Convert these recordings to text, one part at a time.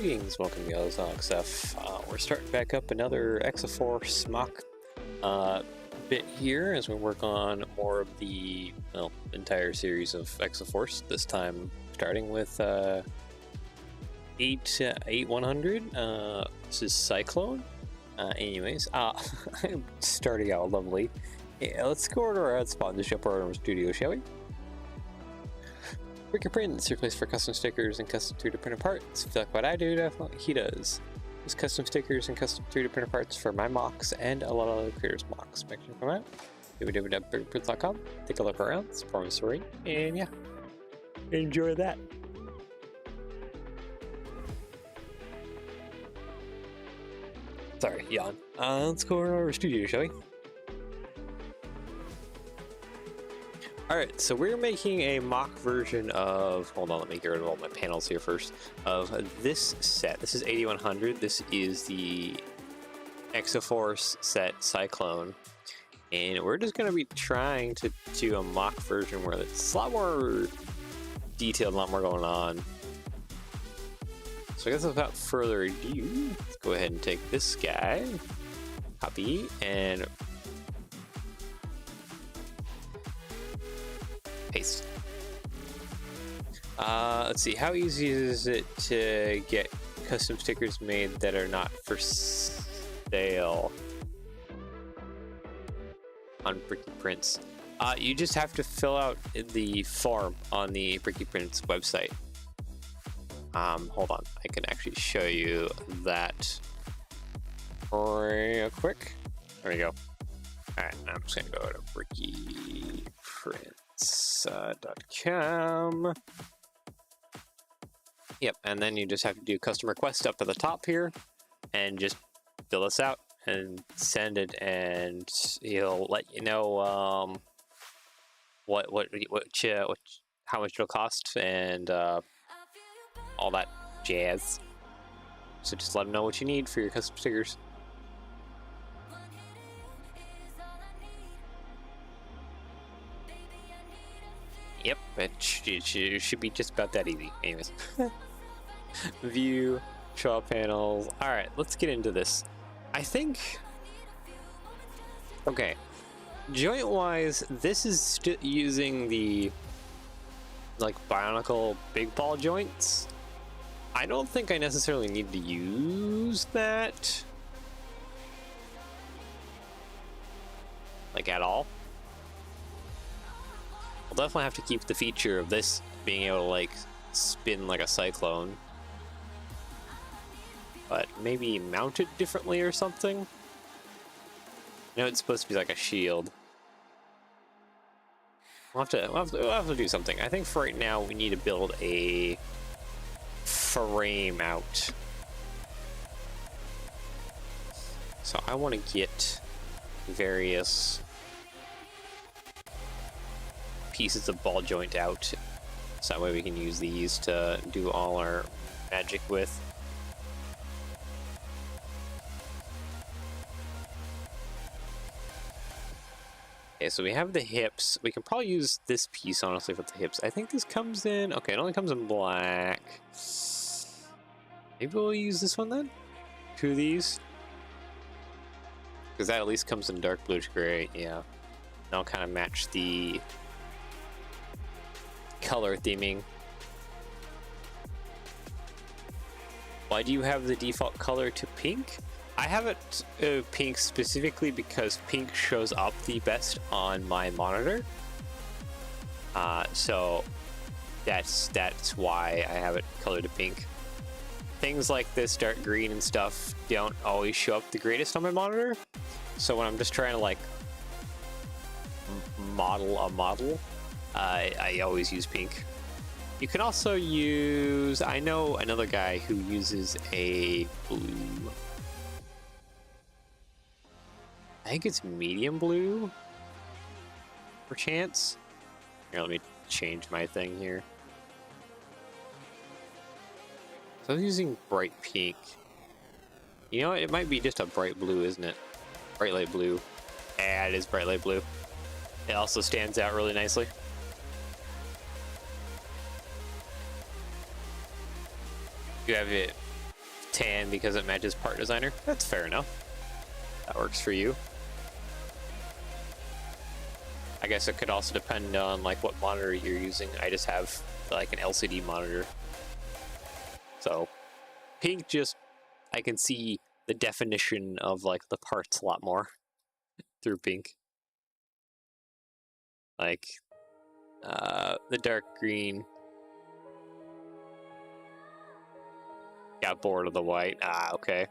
Greetings, welcome to XF. We're starting back up another Exo Force Moc bit here as we work on more of the entire series of Exo Force. This time starting with 8100. This is Cyclone. Anyways, I'm starting out lovely. Yeah, let's go over to our ad spot in the shop or our studio, shall we? Brick your prints, your place for custom stickers and custom 3D printed parts. If you like what I do, definitely he does. There's custom stickers and custom 3D printed parts for my mocks and a lot of other creators' mocks. Make sure to come out. www.brickprints.com. Take a look around, support my story, and yeah, enjoy that. Sorry, yawn. Let's go over to our studio, shall we? Alright, so we're making a mock version of, hold on, let me get rid of all my panels here first, of this set. This is 8100. This is the Exo Force set Cyclone. And we're just going to be trying to do a mock version where it's a lot more detailed, a lot more going on. So I guess without further ado, let's go ahead and take this guy, copy, and paste. Let's see, how easy is it to get custom stickers made that are not for sale on Bricky Prints? You just have to fill out the form on the Bricky Prints website. Hold on, I can actually show you that real quick. There we go. Alright, I'm just gonna go to brickyprints.com. Yep, and then you just have to do custom request up at the top here and just fill this out and send it, and he'll let you know how much it'll cost and all that jazz. So just let him know what you need for your custom stickers. Yep, it should be just about that easy. Anyways. View, show up panels. Alright, let's get into this. I think... Okay. Joint-wise, this is using the Bionicle big ball joints. I don't think I necessarily need to use that. At all. I'll definitely have to keep the feature of this being able to spin like a Cyclone, but maybe mount it differently or something. It's supposed to be like a shield. We'll have to do something. I think for right now we need to build a frame out. So I want to get various pieces of ball joint out, so that way we can use these to do all our magic with. Okay, so we have the hips. We can probably use this piece, honestly, for the hips. I think this comes in... Okay, it only comes in black. Maybe we'll use this one then? Two of these? Because that at least comes in dark bluish gray, yeah. That'll kind of match the color theming. Why do you have the default color to pink? I have it pink specifically because pink shows up the best on my monitor. So that's why I have it colored to pink. Things like this dark green and stuff don't always show up the greatest on my monitor. So when I'm just trying to model a model, I always use pink. You can also use, I know another guy who uses a blue. I think it's medium blue, perchance. Here, let me change my thing here. So I was using bright pink. You know, it might be just a bright blue, isn't it? Bright light blue. Yeah, it is bright light blue. It also stands out really nicely. You have it tan because it matches part designer. That's fair enough. That works for you. I guess it could also depend on like what monitor you're using. I just have like an LCD monitor. So pink, just I can see the definition of like the parts a lot more through pink. Like the dark green. Got bored of the white. Ah, okay.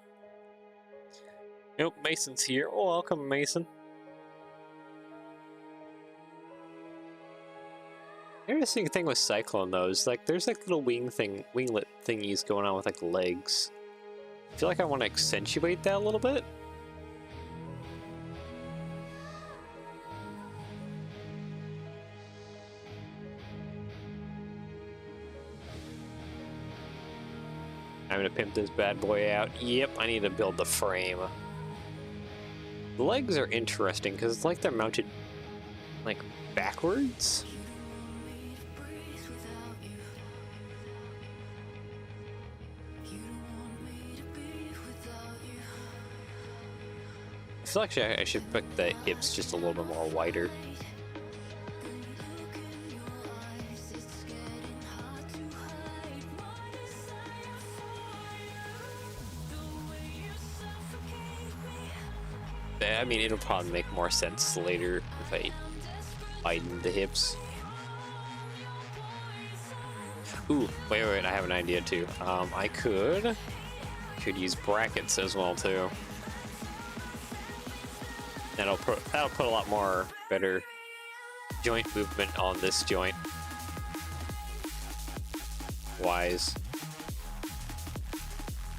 Nope, Mason's here. Oh, welcome, Mason. Interesting thing with Cyclone though is like there's like little winglet thingies going on with like legs. I feel like I want to accentuate that a little bit. I'm gonna pimp this bad boy out. Yep, I need to build the frame. The legs are interesting because it's like they're mounted like backwards. I feel like I should put the hips just a little bit more wider. I mean, it'll probably make more sense later if I widen the hips. Ooh, wait, I have an idea too. I could use brackets as well too. That'll put a lot more better joint movement on this joint. Wise.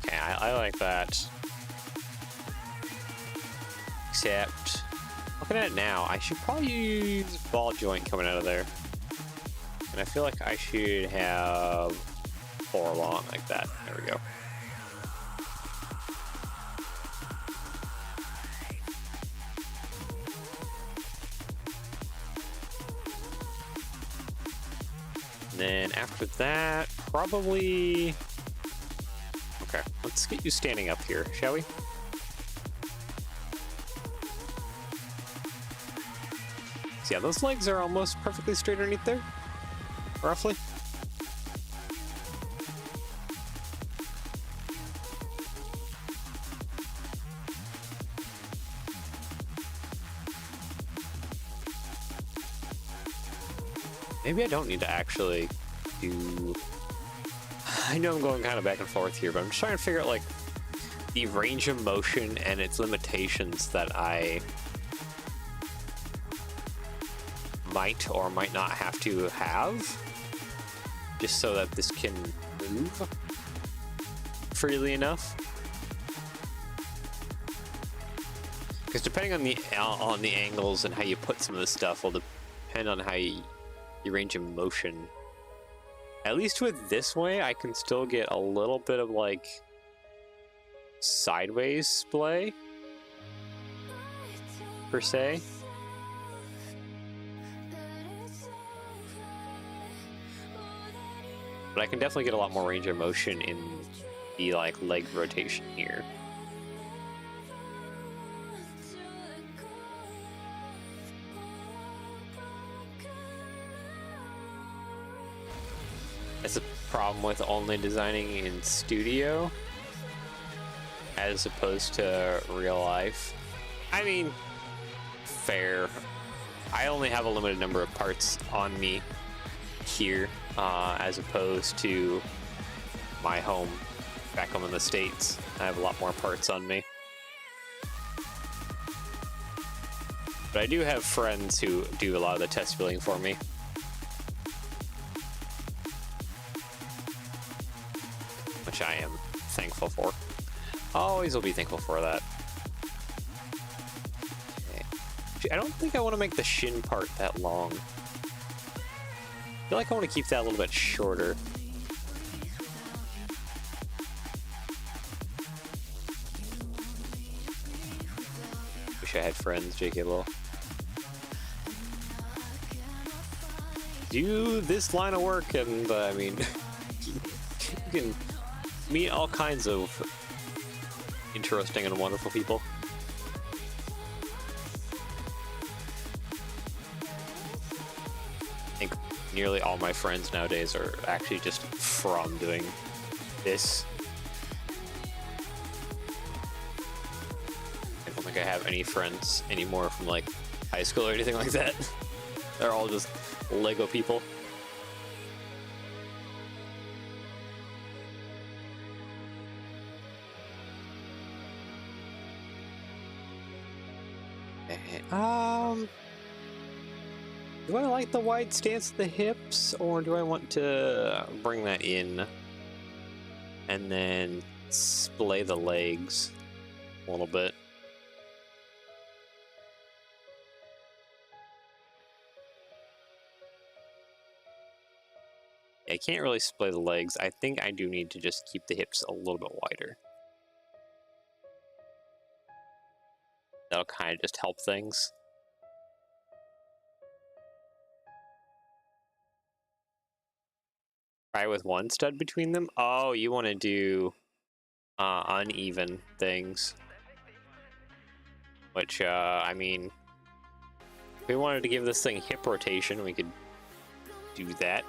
Okay, I like that. Except, looking at it now, I should probably use ball joint coming out of there. And I feel like I should have 4 long like that. There we go. And then after that, probably... Okay, let's get you standing up here, shall we? Yeah, those legs are almost perfectly straight underneath there, roughly. Maybe I don't need to actually do... I know I'm going kind of back and forth here, but I'm just trying to figure out like the range of motion and its limitations that I might or might not have to have, just so that this can move freely enough. Because depending on the angles and how you put some of this stuff will depend on how your range of motion. At least with this way, I can still get a little bit of like sideways splay per se. But I can definitely get a lot more range of motion in the like leg rotation here. That's a problem with only designing in studio as opposed to real life. I mean, fair. I only have a limited number of parts on me here, as opposed to my home back home in the States. I have a lot more parts on me. But I do have friends who do a lot of the test building for me. Which I am thankful for. Always will be thankful for that. Okay. I don't think I want to make the shin part that long. I feel like I want to keep that a little bit shorter. Wish I had friends, JK Lowell. Do this line of work and, I mean, you meet all kinds of interesting and wonderful people. I think nearly all my friends nowadays are actually just from doing this. I don't think I have any friends anymore from like high school or anything like that. They're all just Lego people. Do I like the wide stance of the hips, or do I want to bring that in and then splay the legs a little bit? I can't really splay the legs. I think I do need to just keep the hips a little bit wider. That'll kind of just help things. Try with one stud between them? Oh, you want to do uneven things. Which, I mean, if we wanted to give this thing hip rotation, we could do that.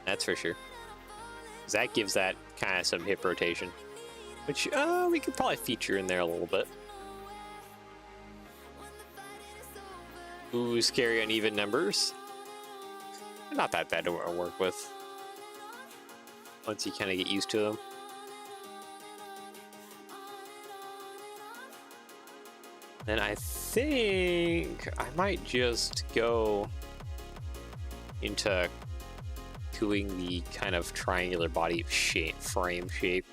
That's for sure. Because that gives that kind of some hip rotation. Which, we could probably feature in there a little bit. Ooh, scary uneven numbers. Not that bad to work with. Once you kind of get used to them. Then I think I might just go into doing the kind of triangular body shape, frame shape.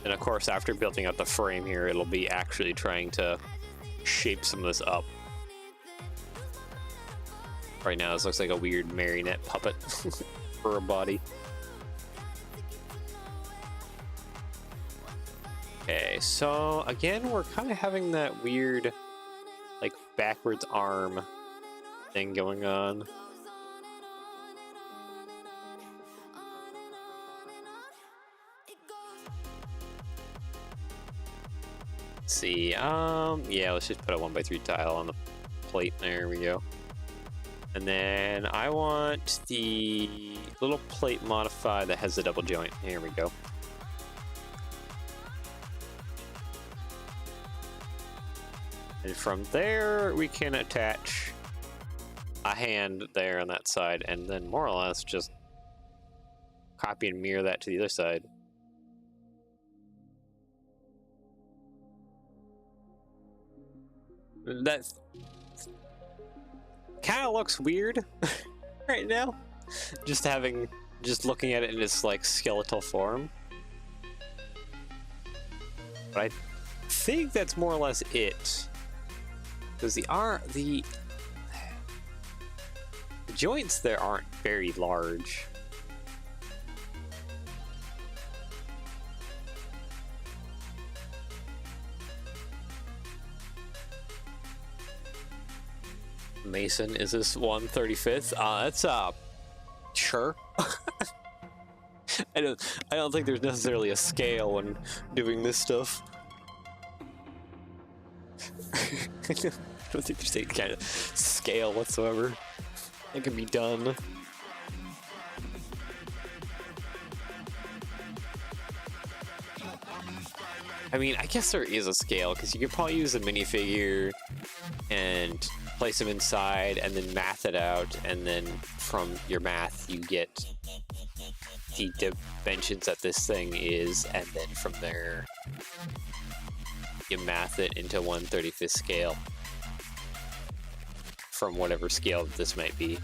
And of course, after building out the frame here, it'll be actually trying to shape some of this up. Right now, this looks like a weird marionette puppet for a body. Okay, so again, we're kind of having that weird, like, backwards arm thing going on. Let's see, yeah, let's just put a 1x3 tile on the plate. There we go. And then I want the little plate modify that has the double joint. Here we go. And from there, we can attach a hand there on that side, and then more or less just copy and mirror that to the other side. That kind of looks weird right now. Just looking at it in its like skeletal form. But I think that's more or less it. Because the joints there aren't very large. Mason, is this 1/35th? That's sure. I don't think there's necessarily a scale when doing this stuff. I don't think there's any kind of scale whatsoever. It can be done. I mean, I guess there is a scale, because you could probably use a minifigure and place them inside and then math it out, and then from your math you get the dimensions that this thing is, and then from there you math it into 1/35th scale from whatever scale this might be.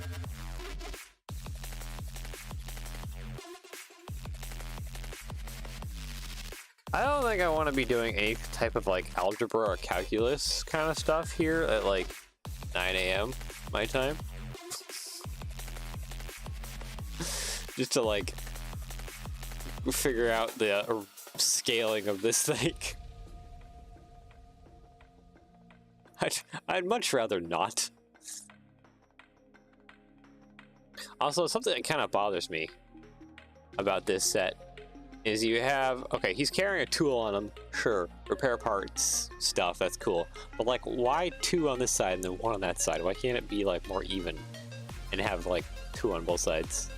I don't think I want to be doing any type of like algebra or calculus kind of stuff here at like 9 a.m. my time. Just to like figure out the scaling of this thing. I'd much rather not. Also, something that kind of bothers me about this set is you have, okay, he's carrying a tool on him, sure, repair parts, stuff, that's cool. But like, why 2 on this side and then 1 on that side? Why can't it be like more even and have like 2 on both sides?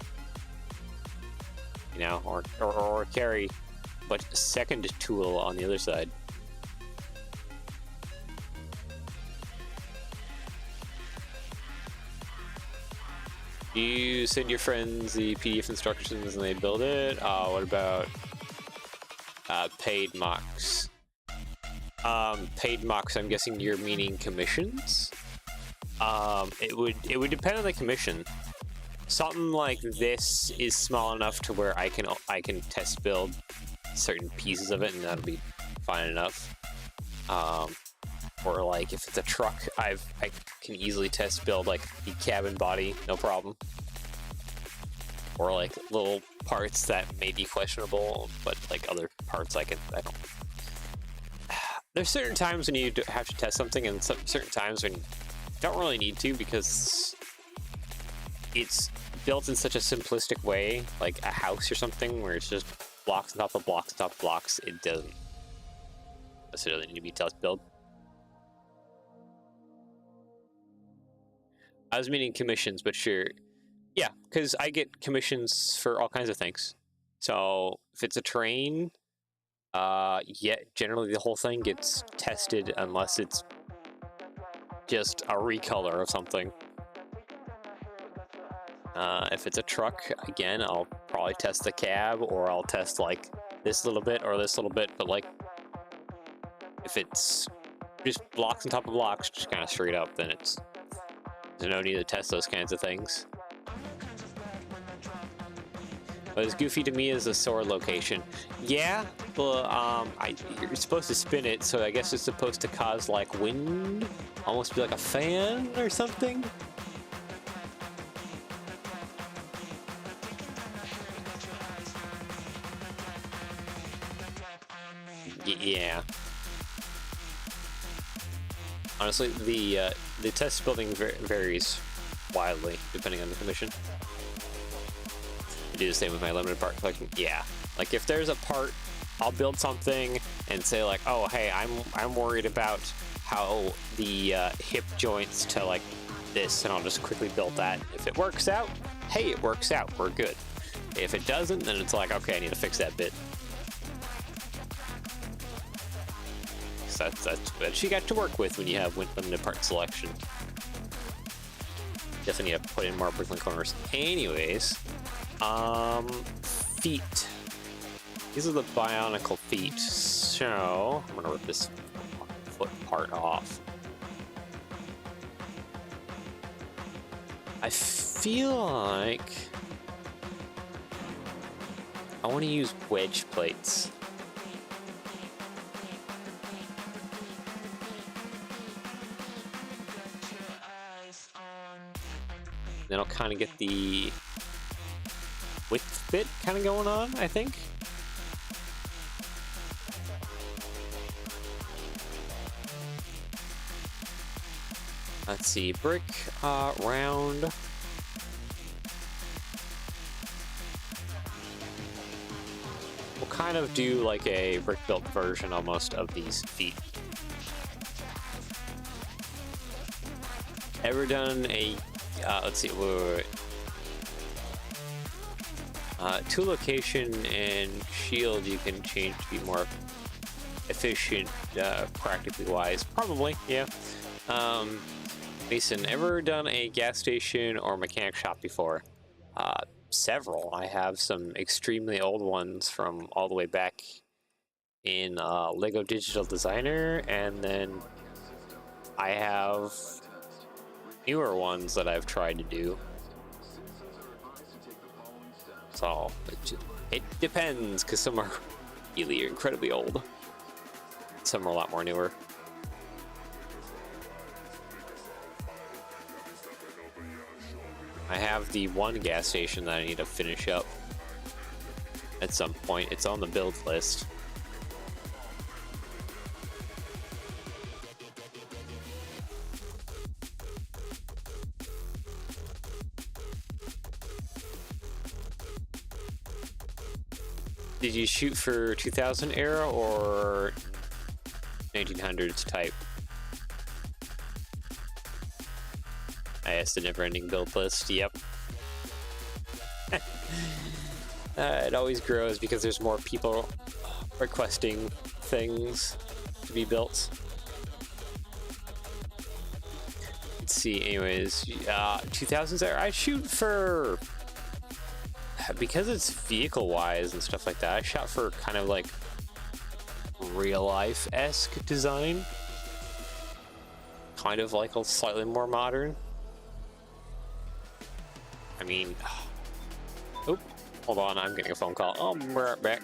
You know, or carry but second tool on the other side. You send your friends the PDF instructions and they build it. What about paid mocks? Paid mocks, I'm guessing you're meaning commissions? It would depend on the commission. Something like this is small enough to where I can test build certain pieces of it and that'll be fine enough. Or like if it's a truck, I can easily test build like the cabin body, no problem. Or like little parts that may be questionable, but like other parts I don't. There's certain times when you have to test something and certain times when you don't really need to because it's built in such a simplistic way, like a house or something where it's just blocks on top of blocks on top of blocks. It doesn't necessarily need to be test build. I was meaning commissions, but sure. Yeah, because I get commissions for all kinds of things. So if it's a terrain, yeah, generally the whole thing gets tested unless it's just a recolor of something. If it's a truck, again, I'll probably test the cab, or I'll test like this little bit or this little bit, but like if it's just blocks on top of blocks, just kind of straight up, then there's no need to test those kinds of things. But as goofy to me as the sword location. Yeah, well, you're supposed to spin it, so I guess it's supposed to cause like wind, almost be like a fan or something. Yeah. Honestly, the test building varies wildly depending on the commission. I do the same with my limited part collection. Yeah, like if there's a part, I'll build something and say like, oh hey, I'm worried about how the hip joints to like this, and I'll just quickly build that. If it works out, hey, it works out, we're good. If it doesn't, then it's like, okay, I need to fix that bit. So that's what she got to work with when you have limited part selection. Definitely need to put in more bricklink corners. Anyways, feet. These are the bionicle feet. So I'm gonna rip this foot part off. I feel like I want to use wedge plates. Then I'll kind of get the width bit kind of going on, I think. Let's see, brick, round. We'll kind of do like a brick-built version almost of these feet. Ever done a let's see, wait. Tool location and shield you can change to be more efficient, practically wise. Probably, yeah. Mason, ever done a gas station or mechanic shop before? Several. I have some extremely old ones from all the way back in Lego Digital Designer, and then I have newer ones that I've tried to do. So it depends, because some are really incredibly old. Some are a lot more newer. I have the one gas station that I need to finish up at some point. It's on the build list. Did you shoot for 2000 era or 1900s type? I asked the never-ending build list. Yep. It always grows because there's more people requesting things to be built. Let's see. Anyways, 2000s era. I shoot for, because it's vehicle-wise and stuff like that. I shot for kind of like real-life-esque design, kind of like a slightly more modern. I mean, oh, hold on, I'm getting a phone call. I'll be right back.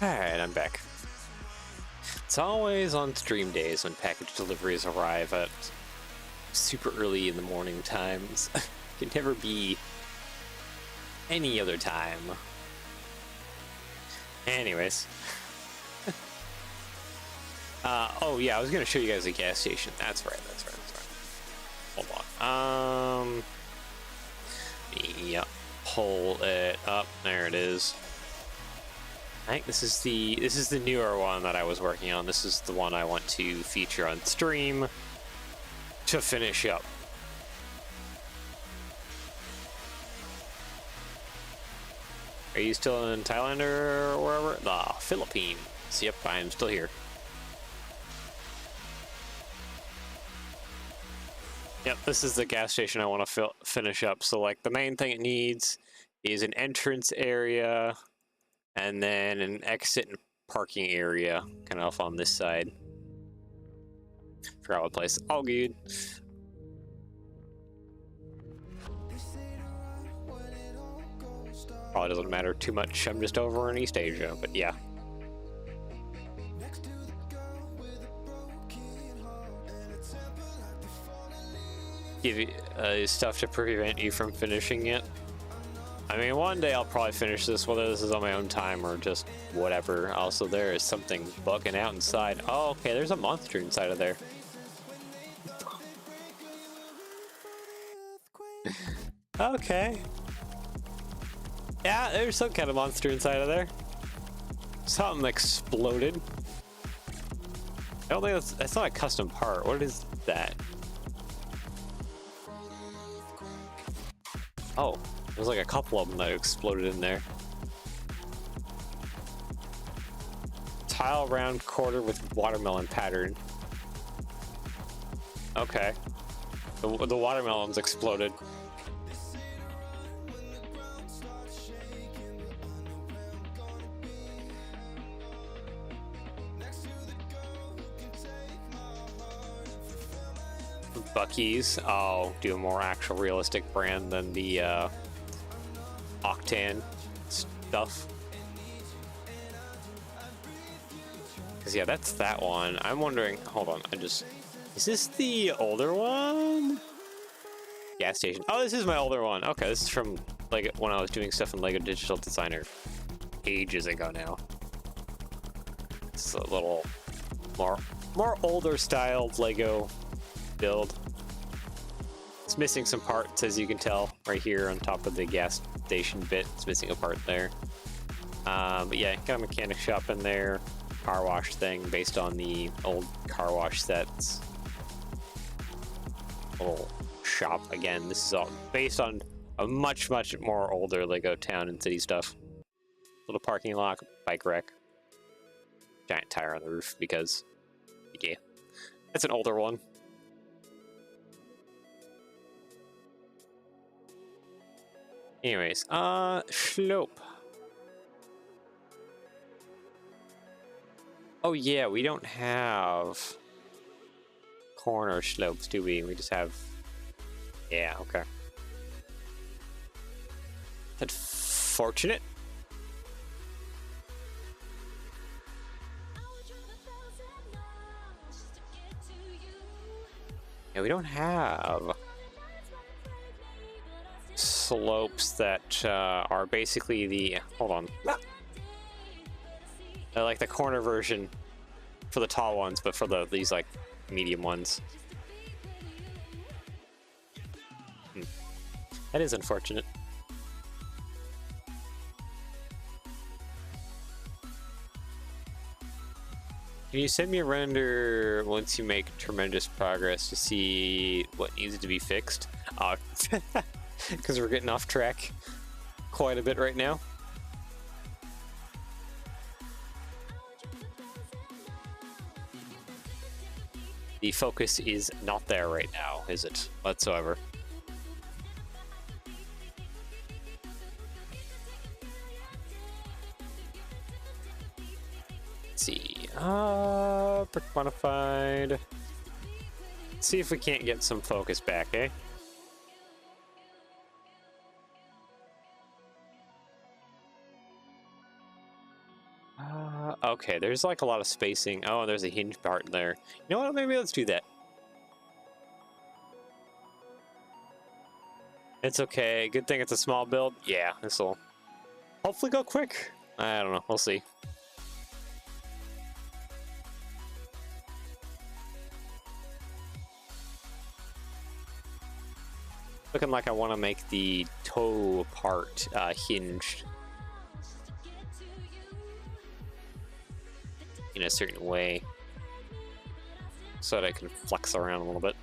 Alright, I'm back. It's always on stream days when package deliveries arrive at super early in the morning times. It can never be any other time. Anyways. Oh yeah, I was gonna show you guys a gas station. That's right. Hold on. Yeah, pull it up. There it is. I think this is the newer one that I was working on. This is the one I want to feature on stream to finish up. Are you still in Thailand or wherever? The Philippines. Yep, I am still here. Yep, this is the gas station I want to finish up. So, like, the main thing it needs is an entrance area and then an exit and parking area kind of off on this side. Forgot what place. All good. Probably doesn't matter too much. I'm just over in East Asia, but yeah. Give you stuff to prevent you from finishing it. I mean, one day I'll probably finish this, whether this is on my own time or just whatever. Also, there is something bugging out inside. Oh, okay, there's a monster inside of there. Okay. Yeah, there's some kind of monster inside of there. Something exploded. I don't think that's not a custom part. What is that? Oh, there's like a couple of them that exploded in there. Tile round quarter with watermelon pattern. Okay. The watermelons exploded. Bucky's. I'll do a more actual realistic brand than the Octane stuff. Because yeah, that's that one. I'm wondering, hold on, is this the older one? Gas station. Oh, this is my older one. Okay, this is from like when I was doing stuff in Lego Digital Designer ages ago now. It's a little more older styled Lego build. It's missing some parts, as you can tell right here on top of the gas station bit. It's missing a part there. But yeah, got a mechanic shop in there, car wash thing based on the old car wash sets. Little shop again. This is all based on a much more older Lego town and city stuff. Little parking lot, bike rack, giant tire on the roof because yeah, it's an older one. Anyways, slope. Oh yeah, we don't have corner slopes, do we? We just have, yeah, okay. Unfortunate. Yeah, we don't have slopes that are basically the, hold on. They're like the corner version for the tall ones, but for these like medium ones. That is unfortunate. Can you send me a render once you make tremendous progress to see what needs to be fixed? Because we're getting off track quite a bit right now. The focus is not there right now, is it? Whatsoever. Let's see. Brick modified. Let's see if we can't get some focus back, eh? Okay, there's like a lot of spacing. Oh, there's a hinge part in there. You know what? Maybe let's do that. It's okay. Good thing it's a small build. Yeah, this will hopefully go quick. I don't know. We'll see. Looking like I want to make the toe part hinged in a certain way so that I can flex around a little bit.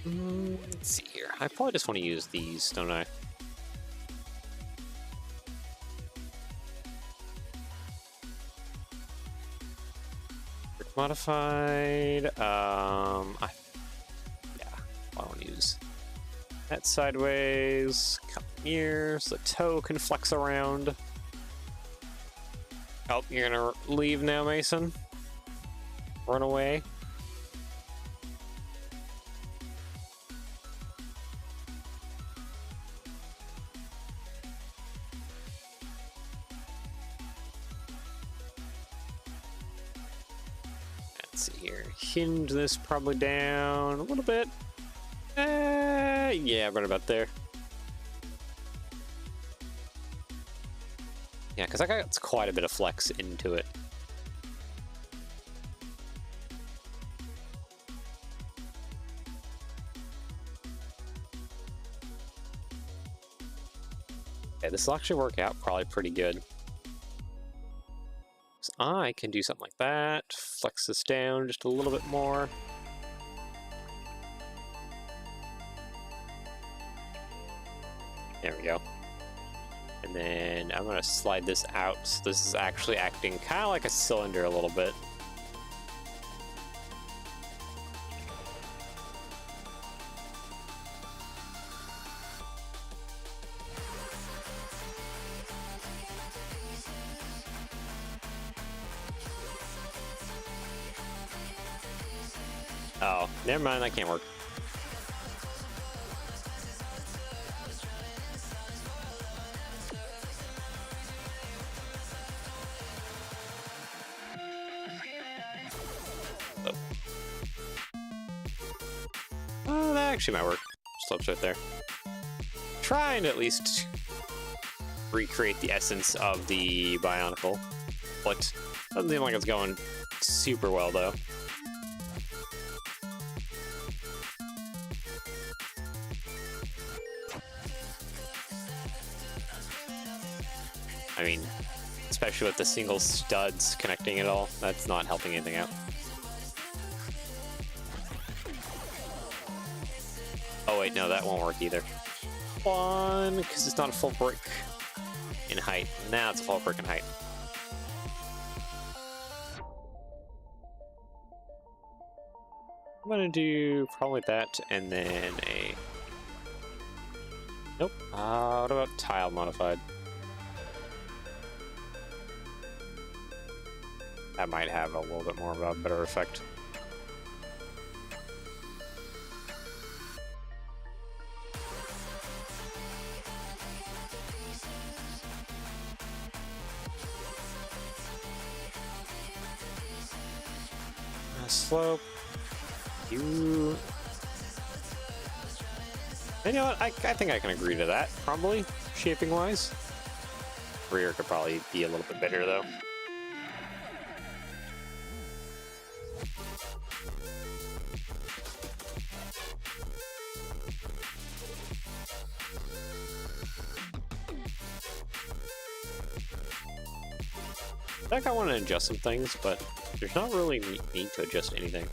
Let's see here. I probably just want to use these, don't I? Modified, yeah, I want to use that sideways, come here, so the toe can flex around. Oh, you're gonna leave now, Mason? Run away? Let's see here. Hinge this probably down a little bit. Yeah, right about there. Yeah, because I got quite a bit of flex into it. Okay, this will actually work out probably pretty good. So I can do something like that. Flex this down just a little bit more. There we go. And then I'm going to slide this out. So this is actually acting kind of like a cylinder a little bit. Oh, never mind, that can't work. Oh, that actually might work. Slopes right there. Trying to at least recreate the essence of the Bionicle, but doesn't seem like it's going super well though. I mean, especially with the single studs connecting it all, that's not helping anything out. Oh wait, no, that won't work either. One, because it's not a full brick in height. Now it's a full brick in height. I'm gonna do probably that, and then a... Nope. What about tile modified? That might have a little bit more of a better effect. Slope. You know what? I think I can agree to that, probably, shaping-wise. Rear could probably be a little bit better, though. I think I want to adjust some things, but there's not really need to adjust anything.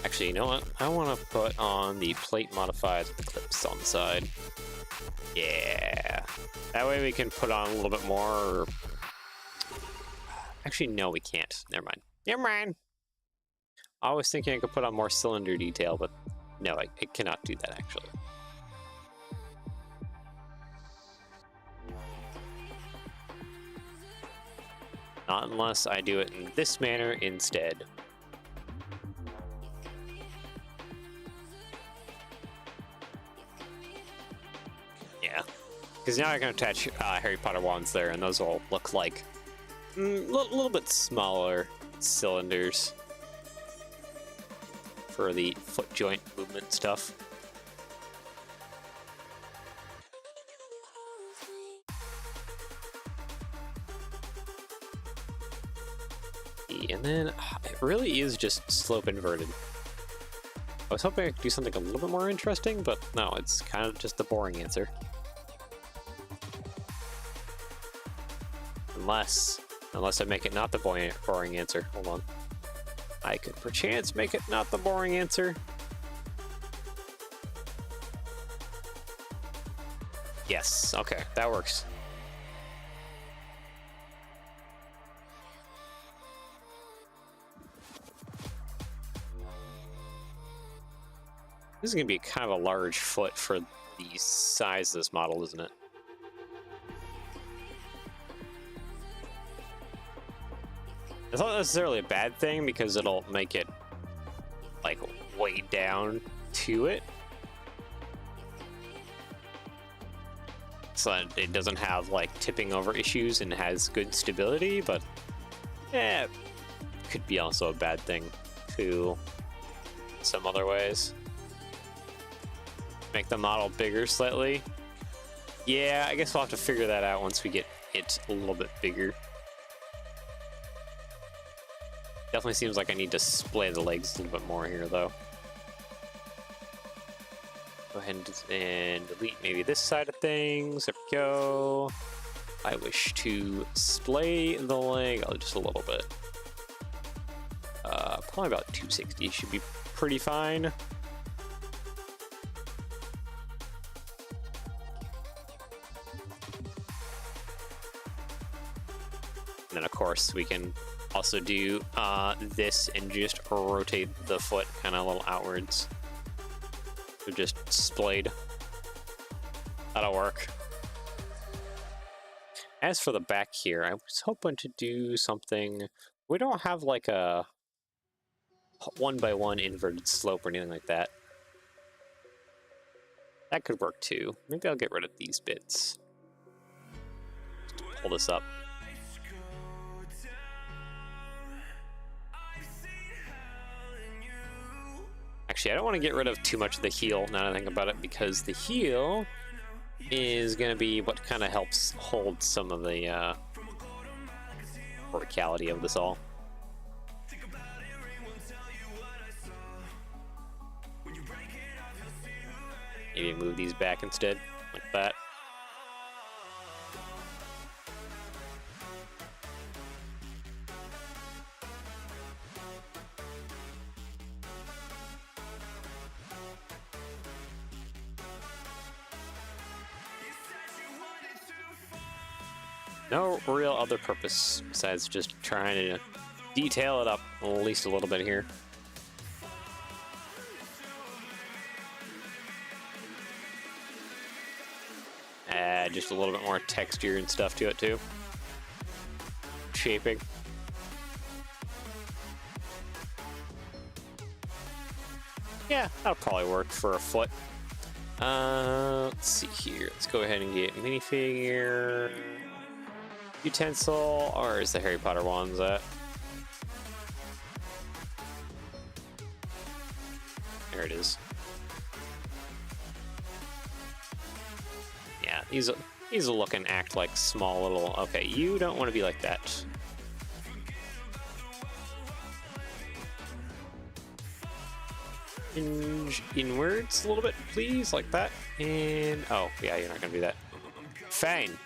Actually, you know what? I want to put on the plate modified with the clips on the side. Yeah. That way we can put on a little bit more. Actually, no, we can't. Never mind. Never mind. I was thinking I could put on more cylinder detail, but no, I cannot do that, actually. Not unless I do it in this manner instead. Yeah. Because now I can attach Harry Potter wands there, and those will look like a little bit smaller cylinders for the foot joint movement stuff. And then it really is just slope inverted. I was hoping I could do something a little bit more interesting, but no, it's kind of just the boring answer. Unless I make it not the boring answer. Hold on. I could perchance make it not the boring answer. Yes, okay, that works. This is going to be kind of a large foot for the size of this model, isn't it? It's not necessarily a bad thing because it'll make it like weighed down to it. So it doesn't have like tipping over issues and has good stability, but yeah, it could be also a bad thing too in some other ways. Make the model bigger slightly. Yeah, I guess we'll have to figure that out once we get it a little bit bigger. Definitely seems like I need to splay the legs a little bit more here, though. Go ahead and delete maybe this side of things. There we go. I wish to splay the leg just a little bit. Probably about 260 should be pretty fine. And then of course we can also do this and just rotate the foot kind of a little outwards. So just splayed. That'll work. As for the back here, I was hoping to do something. We don't have like a 1x1 inverted slope or anything like that. That could work too. Maybe I'll get rid of these bits. Just to pull this up. Actually, I don't want to get rid of too much of the heel now that I think about it, because the heel is going to be what kind of helps hold some of the verticality of this all. Maybe move these back instead, like that. No real other purpose besides just trying to detail it up at least a little bit here. Add just a little bit more texture and stuff to it too. Shaping. Yeah, that'll probably work for a foot. Let's see here. Let's go ahead and get minifigure. Utensil, or is the Harry Potter wands at? There it is. Yeah, these will look and act like small little. Okay, you don't want to be like that. Hinge inwards a little bit, please, like that. And oh yeah, you're not gonna do that. Fine.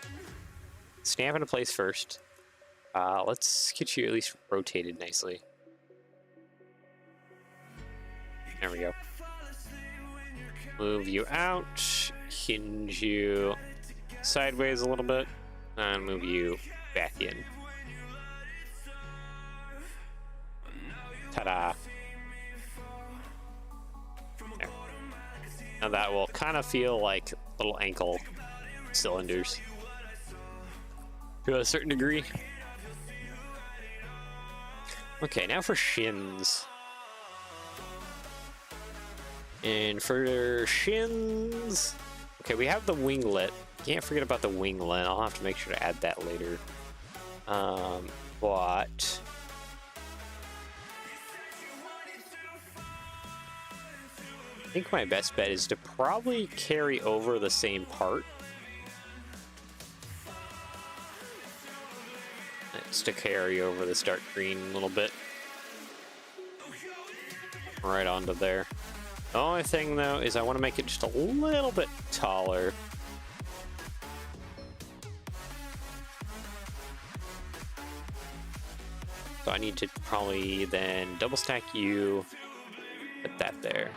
Snap into place first. Let's get you at least rotated nicely. There we go. Move you out, hinge you sideways a little bit, and move you back in. Ta-da. There. Now that will kind of feel like little ankle cylinders. To a certain degree. Okay, now for shins. And for shins... Okay, we have the winglet. Can't forget about the winglet. I'll have to make sure to add that later. But... I think my best bet is to probably carry over the same part. Just to carry over this dark green a little bit. Right onto there. The only thing though is I want to make it just a little bit taller. So I need to probably then double stack you, put that there.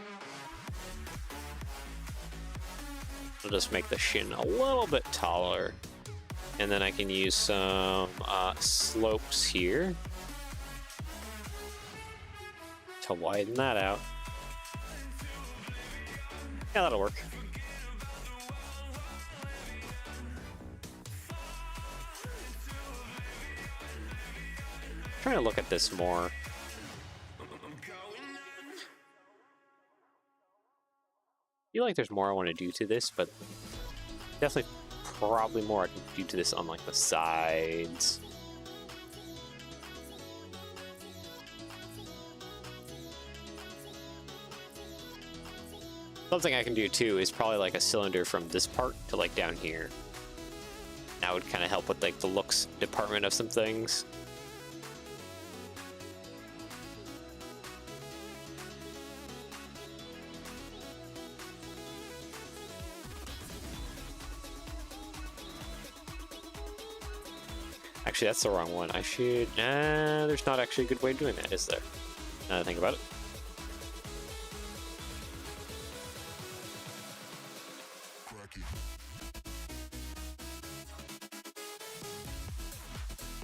I'll just make the shin a little bit taller. And then I can use some slopes here to widen that out. Yeah, that'll work. Trying to look at this more. I feel like there's more I want to do to this, but definitely probably more I can do to this on like the sides. Something I can do too is probably like a cylinder from this part to like down here. That would kind of help with like the looks department of some things. Actually, that's the wrong one. I should... there's not actually a good way of doing that, is there? Now that I think about it.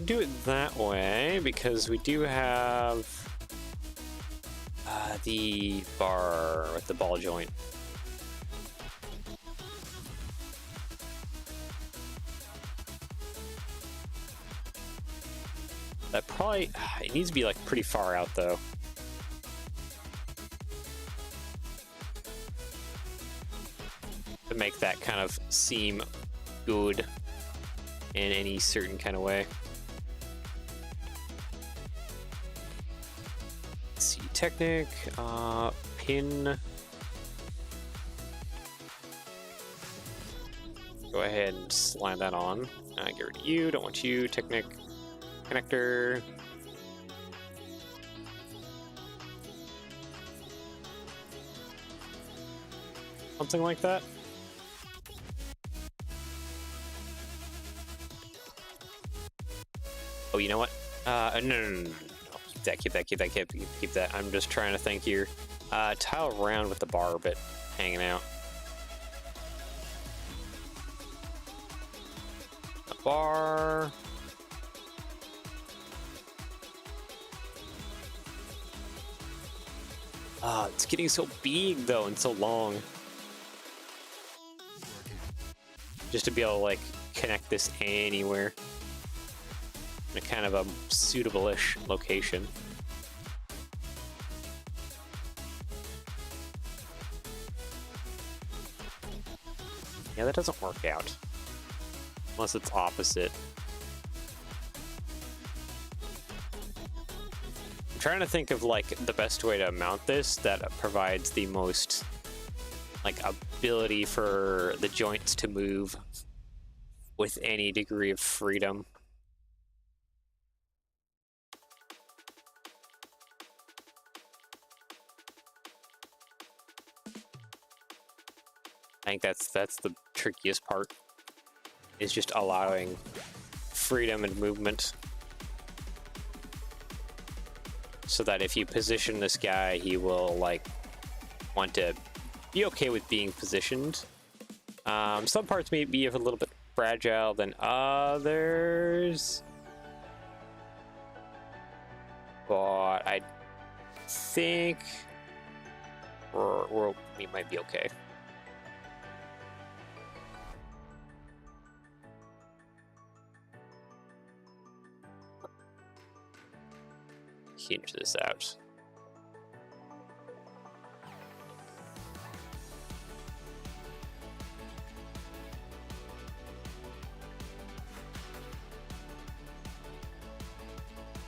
Do it that way because we do have the bar with the ball joint. That probably, it needs to be like pretty far out though. To make that kind of seem good in any certain kind of way. Let's see, Technic, pin. Go ahead and slide that on. Get rid of you, don't want you, Technic. Connector. Something like that. Oh, you know what? No. Keep that. I'm just trying to think here. Tile around with the bar a bit hanging out. A bar. It's getting so big though and so long. Just to be able to like connect this anywhere in a kind of a suitable-ish location. Yeah, that doesn't work out. Unless it's opposite. I'm trying to think of like the best way to mount this that provides the most like ability for the joints to move with any degree of freedom. I think that's the trickiest part, is just allowing freedom and movement. So that if you position this guy, he will like want to be okay with being positioned. Some parts may be a little bit fragile than others, but I think we might be okay. Hinge this out.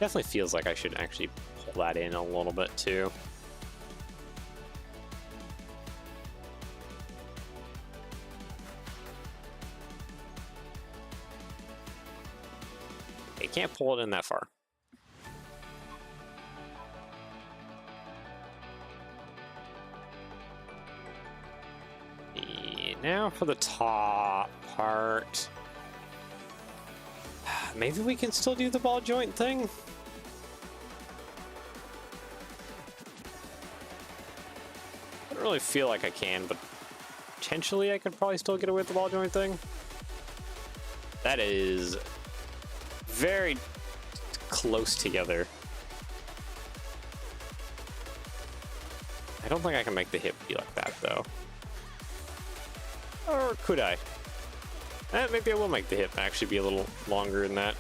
Definitely feels like I should actually pull that in a little bit too. I can't pull it in that far. Now for the top part. Maybe we can still do the ball joint thing? don't really feel like I can, but potentially I could probably still get away with the ball joint thing. That is very close together. I don't think I can make the hip be like that, though. Or could I? Maybe I will make the hip actually be a little longer than that.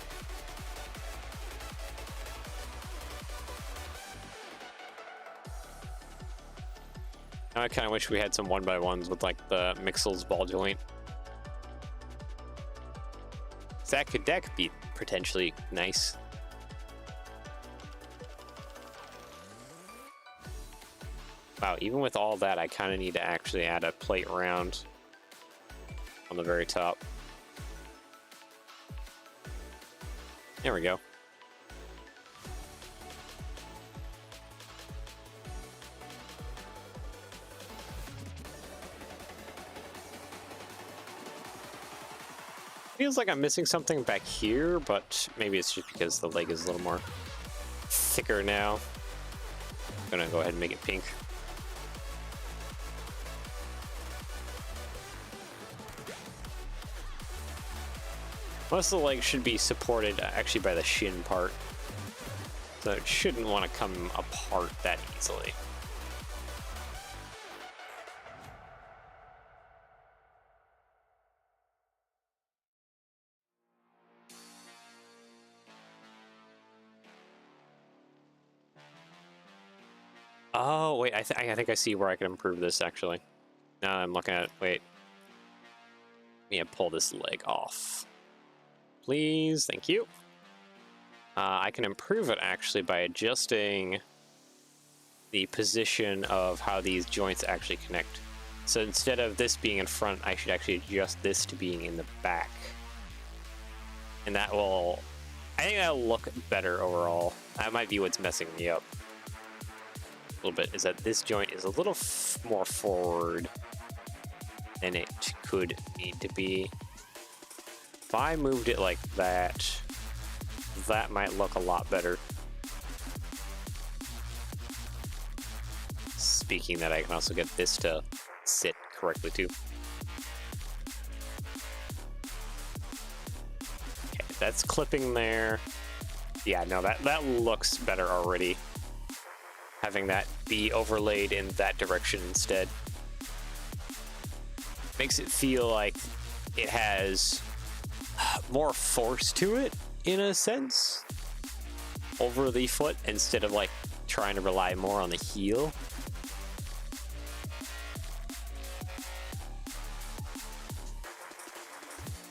I kind of wish we had some 1x1s with like the Mixel's ball joint. That could be potentially nice. Wow, even with all that, I kind of need to actually add a plate round on the very top. There we go. Feels like I'm missing something back here, but maybe it's just because the leg is a little more thicker now. I'm gonna go ahead and make it pink. Most of the leg should be supported actually by the shin part, so it shouldn't want to come apart that easily. Oh, wait, I think I see where I can improve this, actually. Now I'm looking at it. Wait. Let me pull this leg off. Please, thank you. I can improve it, actually, by adjusting the position of how these joints actually connect. So instead of this being in front, I should actually adjust this to being in the back. And that will... I think that'll look better overall. That might be what's messing me up a little bit, is that this joint is a little more forward than it could need to be. If I moved it like that, that might look a lot better. Speaking that, I can also get this to sit correctly too. Okay, that's clipping there. Yeah, no, that looks better already. Having that be overlaid in that direction instead makes it feel like it has more force to it, in a sense, over the foot, instead of like trying to rely more on the heel.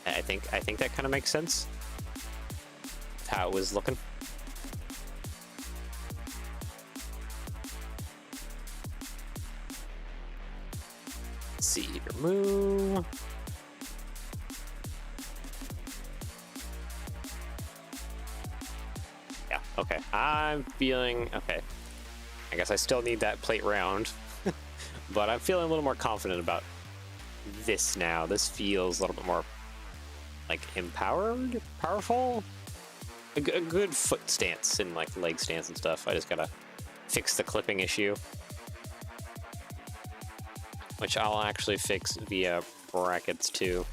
I think that kind of makes sense. How it was looking. See, remove. Yeah, okay. I'm feeling okay. I guess I still need that plate round, but I'm feeling a little more confident about this now. This feels a little bit more like empowered, powerful. A good foot stance and like leg stance and stuff. I just gotta fix the clipping issue, which I'll actually fix via brackets too.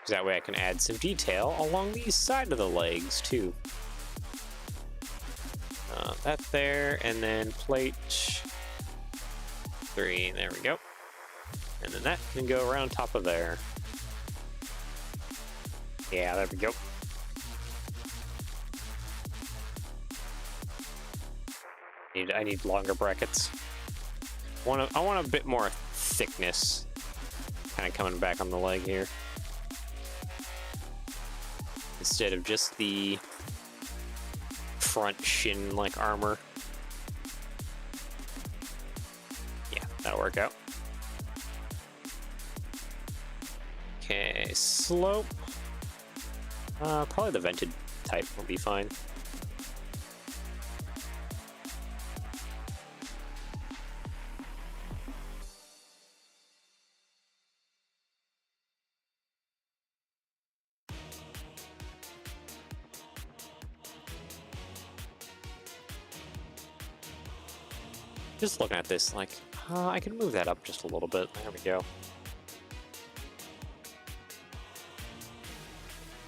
That way I can add some detail along the side of the legs too. That there, and then plate 3, there we go. And then that can go around top of there. Yeah, there we go. I need longer brackets. I want a bit more thickness kind of coming back on the leg here, instead of just the front shin like armor. Yeah, that'll work out. Okay, slope. Probably the vented type will be fine. Just looking at this, like, I can move that up just a little bit. There we go.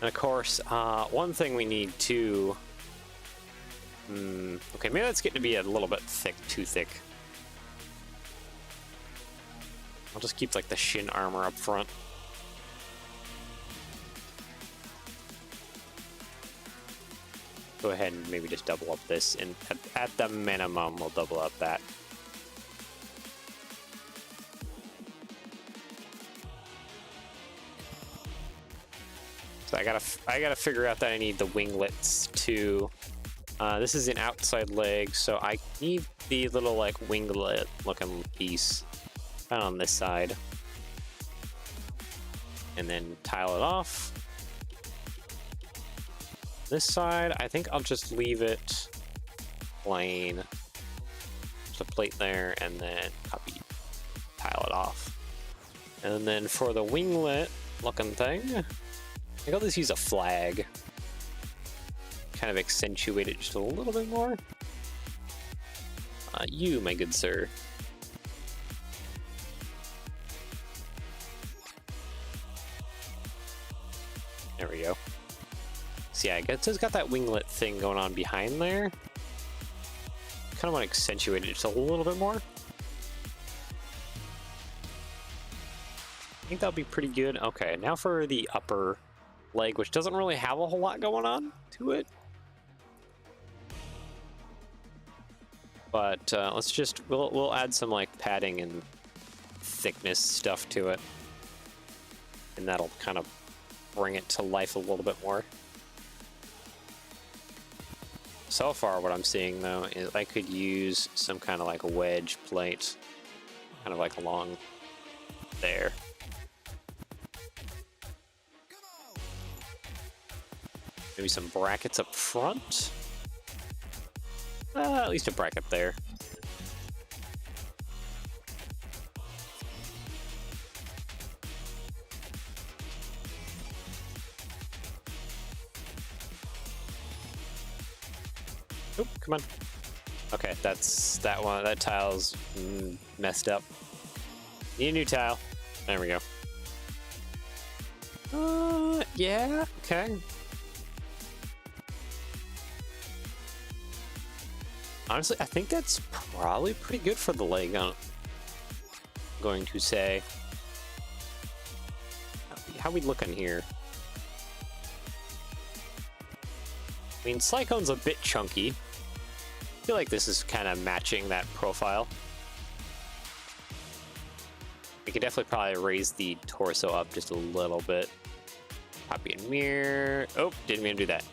And of course, one thing we need to... okay, maybe that's getting to be a little bit thick, too thick. I'll just keep, like, the shin armor up front. Go ahead and maybe just double up this, and at the minimum, we'll double up that. So I gotta figure out that I need the winglets too. This is an outside leg, so I need the little like winglet looking piece kind of on this side, and then tile it off. This side, I think I'll just leave it plain. Just a plate there, and then tile it off. And then for the winglet looking thing, I think I'll just use a flag. Kind of accentuate it just a little bit more. You, my good sir. There we go. So yeah, I guess it's got that winglet thing going on behind there. Kind of want to accentuate it just a little bit more. I think that'll be pretty good. Okay, now for the upper leg, which doesn't really have a whole lot going on to it. But let's just, we'll add some like padding and thickness stuff to it. And that'll kind of bring it to life a little bit more. So far what I'm seeing though is I could use some kind of like a wedge plate, kind of like along there. Maybe some brackets up front. At least a bracket there. Oop, come on. Okay, that's that one. That tile's messed up. Need a new tile. There we go. Yeah, okay. Honestly, I think that's probably pretty good for the leg, I'm going to say. How we looking here? I mean, Cyclone's a bit chunky. I feel like this is kind of matching that profile. We could definitely probably raise the torso up just a little bit. Copy and mirror. Oh, didn't mean to do that.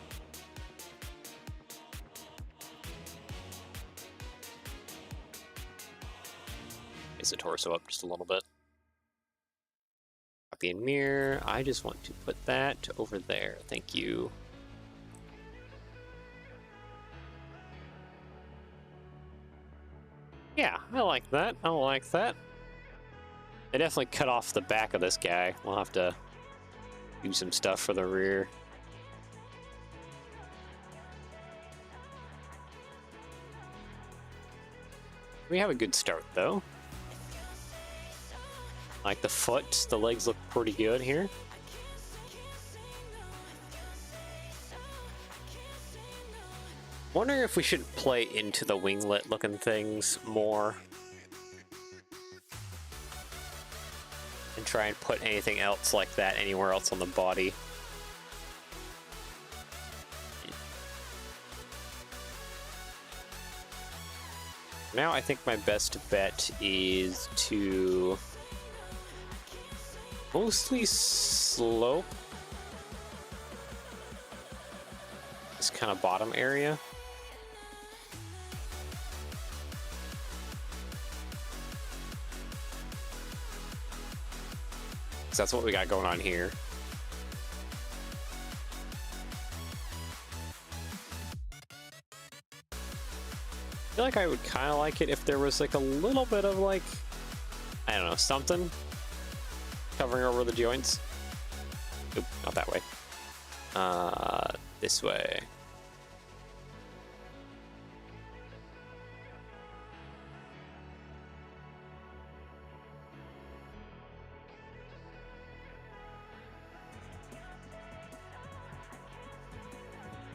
Raise the torso up just a little bit. Copy and mirror. I just want to put that over there. Thank you. Yeah, I like that. I like that. They definitely cut off the back of this guy. We'll have to do some stuff for the rear. We have a good start, though. Like the foot, the legs look pretty good here. Wondering if we should play into the winglet looking things more. And try and put anything else like that anywhere else on the body. Now I think my best bet is to mostly slope this kind of bottom area. That's what we got going on here. I feel like I would kind of like it if there was like a little bit of like, I don't know, something covering over the joints. Oop, not that way. This way.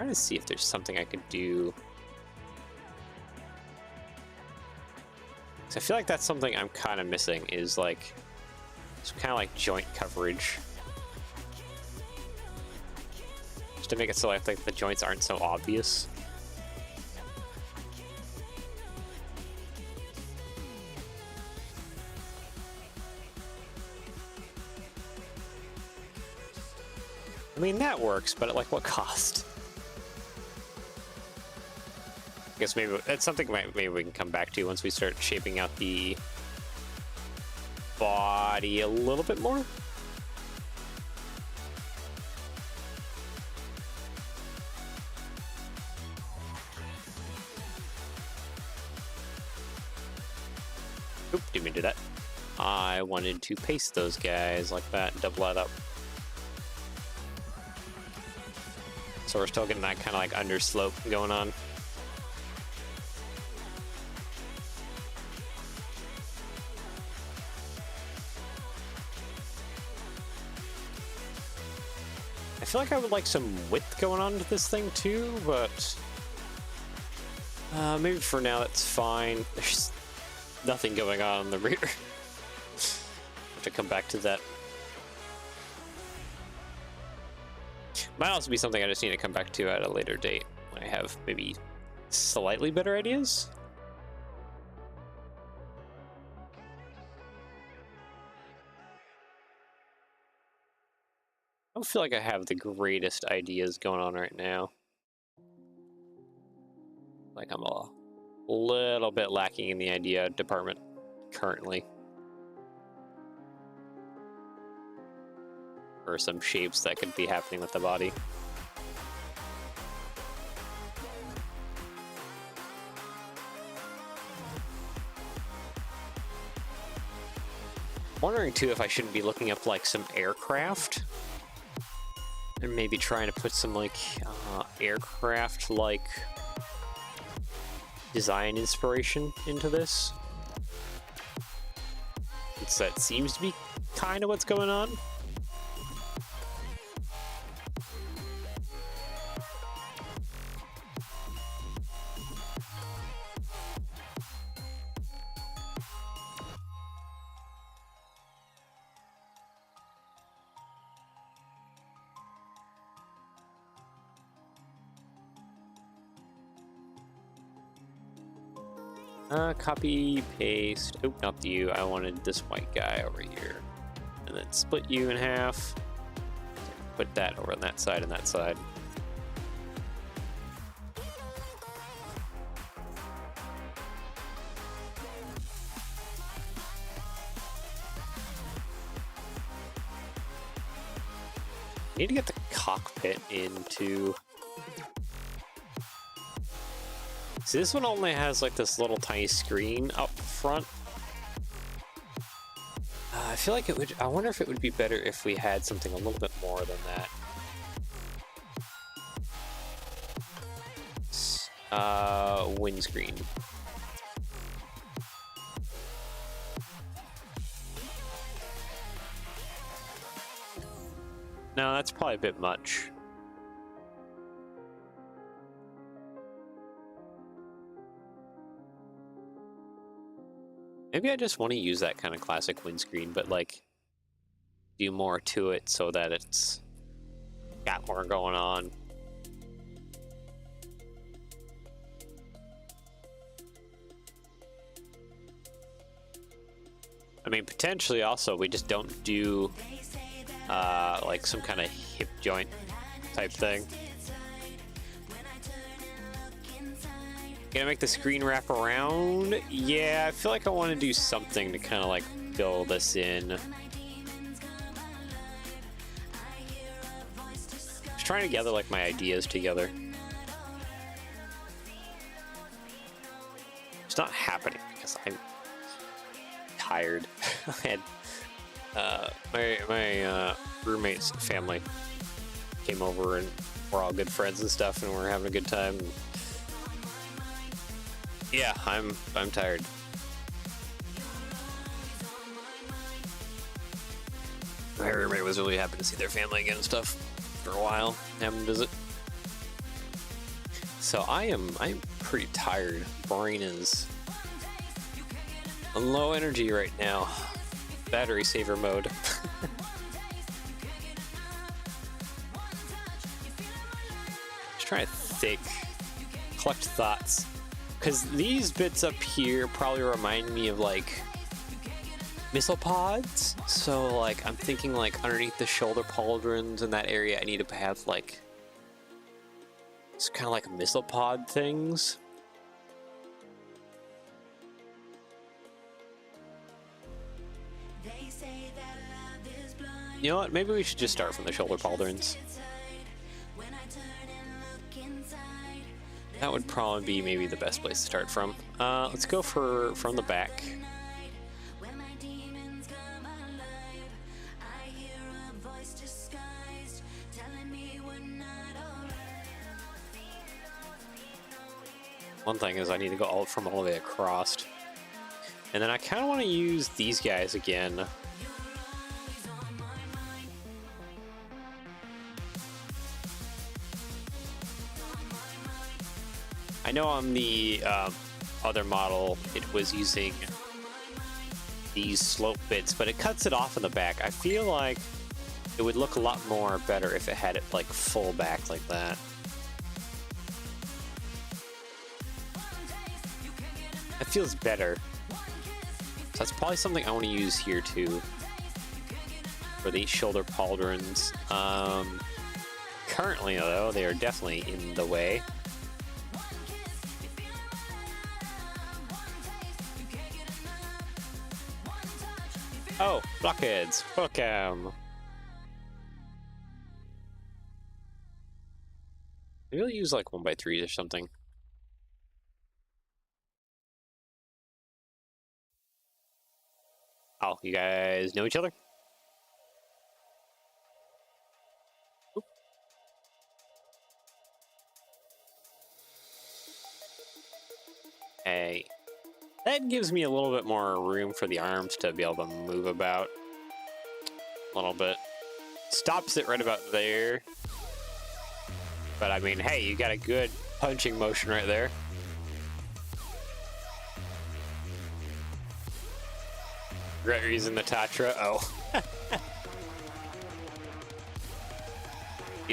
trying to see if there's something I could do. So I feel like that's something I'm kind of missing, is like some kind of like joint coverage. Just to make it so I think the joints aren't so obvious. I mean, that works, but at like what cost? I guess maybe that's something maybe we can come back to once we start shaping out the body a little bit more. Oop, didn't mean to do that. I wanted to paste those guys like that and double that up. So we're still getting that kind of like underslope going on. I feel like I would like some width going on to this thing too, but maybe for now that's fine. There's nothing going on in the rear. Have to come back to that. Might also be something I just need to come back to at a later date when I have maybe slightly better ideas. I don't feel like I have the greatest ideas going on right now. Like I'm a little bit lacking in the idea department currently. Or some shapes that could be happening with the body. Wondering too if I shouldn't be looking up like some aircraft and maybe trying to put some like aircraft like design inspiration into this. That seems to be kind of what's going on. Copy, paste. Oh, not you. I wanted this white guy over here. And then split you in half. Put that over on that side and that side. Need to get the cockpit into... See, this one only has like this little tiny screen up front. I feel like it would... I wonder if it would be better if we had something a little bit more than that. Windscreen. No, that's probably a bit much. Maybe I just want to use that kind of classic windscreen, but like do more to it so that it's got more going on. I mean, potentially also we just don't do like some kind of hip joint type thing. Gonna make the screen wrap around? Yeah, I feel like I want to do something to kind of like fill this in. Just trying to gather like my ideas together. It's not happening because I'm tired. I had my roommate's family came over and we're all good friends and stuff, and we're having a good time. And yeah, I'm tired. My roommate was really happy to see their family again and stuff for a while, have them visit. So I'm pretty tired. Brain is on low energy right now. Battery saver mode. Just trying to collect thoughts. Because these bits up here probably remind me of like missile pods. So like I'm thinking like underneath the shoulder pauldrons in that area I need to have like it's kind of like missile pod things. You know what? Maybe we should just start from the shoulder pauldrons. That would probably be maybe the best place to start from. Let's go from the back. One thing is I need to go all the way across. And then I kind of want to use these guys again. I know on the other model it was using these slope bits, but it cuts it off in the back. I feel like it would look a lot more better if it had it like full back like that. It feels better. So that's probably something I want to use here too. For these shoulder pauldrons. Currently though, they are definitely in the way. Oh, blockheads. Welcome. Maybe I'll use like 1x3s or something. Oh, you guys know each other? Oop. Hey. That gives me a little bit more room for the arms to be able to move about a little bit. Stops it right about there. But I mean, hey, you got a good punching motion right there. Regret using the Tatra. Oh.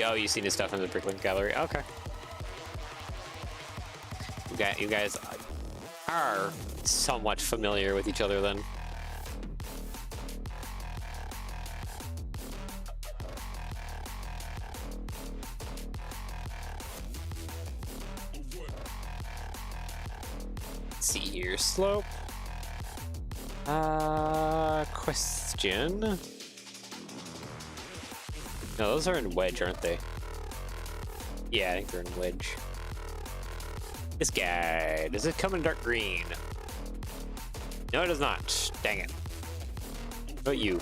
Oh, you seen his stuff in the Bricklink Gallery? Okay. You guys are somewhat familiar with each other then. Let's see here, slope. Question. No, those are in wedge, aren't they? Yeah, I think they're in wedge. This guy, does it come in dark green? No, it does not. Dang it. What about you?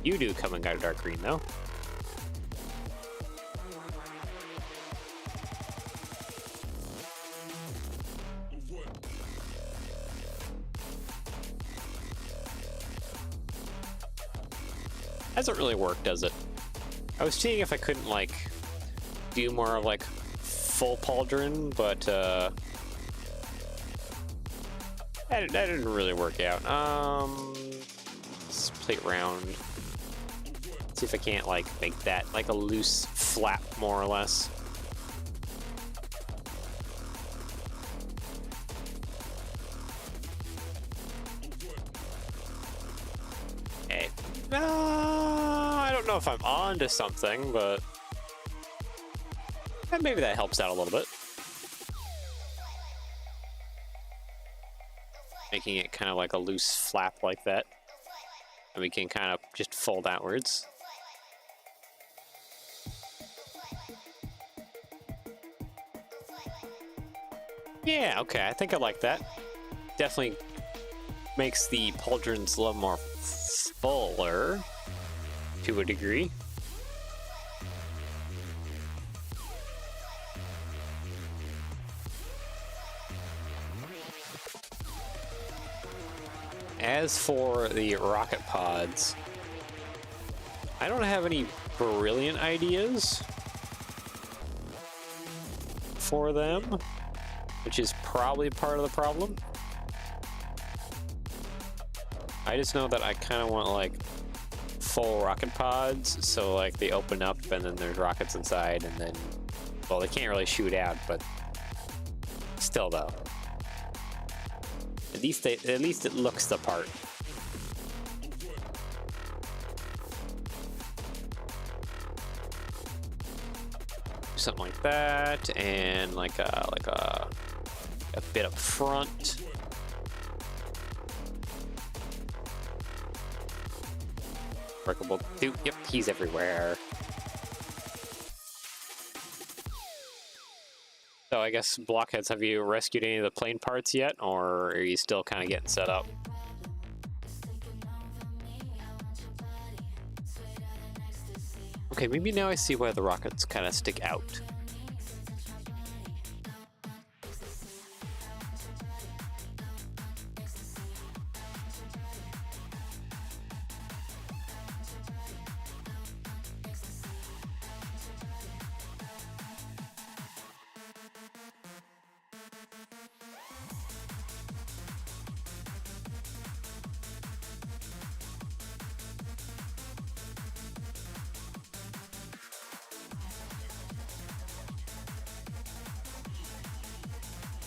You do come in dark green, though. Hasn't really worked, does it? I was seeing if I couldn't, like, do more of, like, full pauldron, but, that didn't really work out. Let's play it round. See if I can't, like, make that, like, a loose flap, more or less. Hey. I don't know if I'm on to something, but maybe that helps out a little bit. Making it kind of like a loose flap like that. And we can kind of just fold outwards. Yeah, okay, I think I like that. Definitely makes the pauldrons a little more fuller to a degree. As for the rocket pods, I don't have any brilliant ideas. for them, which is probably part of the problem. I just know that I kind of want like full rocket pods, so like they open up and then there's rockets inside, and then, well, they can't really shoot out, but still though. At least it looks the part. Something like that, and like a bit up front. Rebrickable. Yep, he's everywhere. So I guess blockheads, have you rescued any of the plane parts yet, or are you still kind of getting set up? Okay, maybe now I see why the rockets kind of stick out.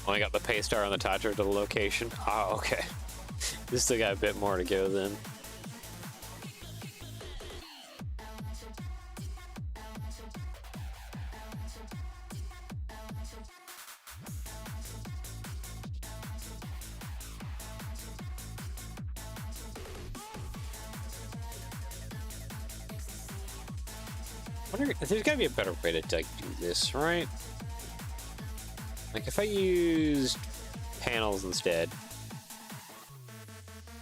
Only got the pay star on the toucher to the location. Oh, okay. This still got a bit more to go then. I wonder, there's gotta be a better way to like do this, right? Like if I used panels instead.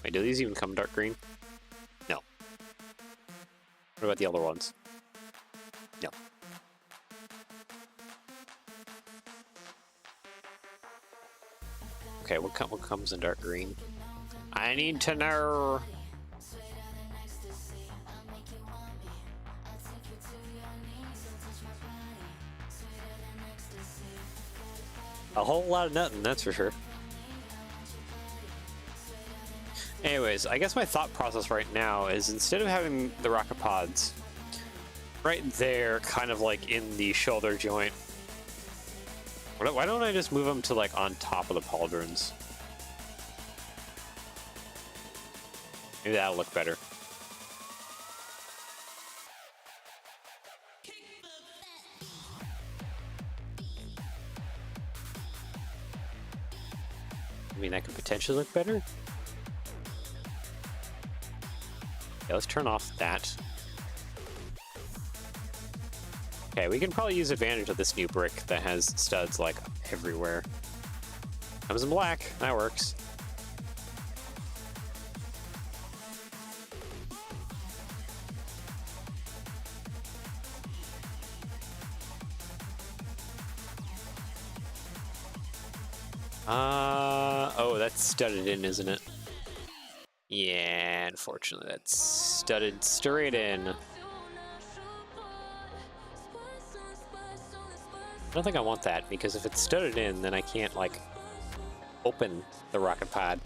Wait, do these even come dark green? No. What about the other ones? No. Okay, what comes in dark green? I need to know. A whole lot of nothing, that's for sure. Anyways, I guess my thought process right now is instead of having the rocket pods right there, kind of like in the shoulder joint, why don't I just move them to like on top of the pauldrons? Maybe that'll look better. I mean, that could potentially look better. Yeah, let's turn off that. Okay, we can probably use advantage of this new brick that has studs like everywhere. Comes in black, that works. Oh, that's studded in, isn't it? Yeah, unfortunately, that's studded straight in. I don't think I want that, because if it's studded in, then I can't, like, open the rocket pod.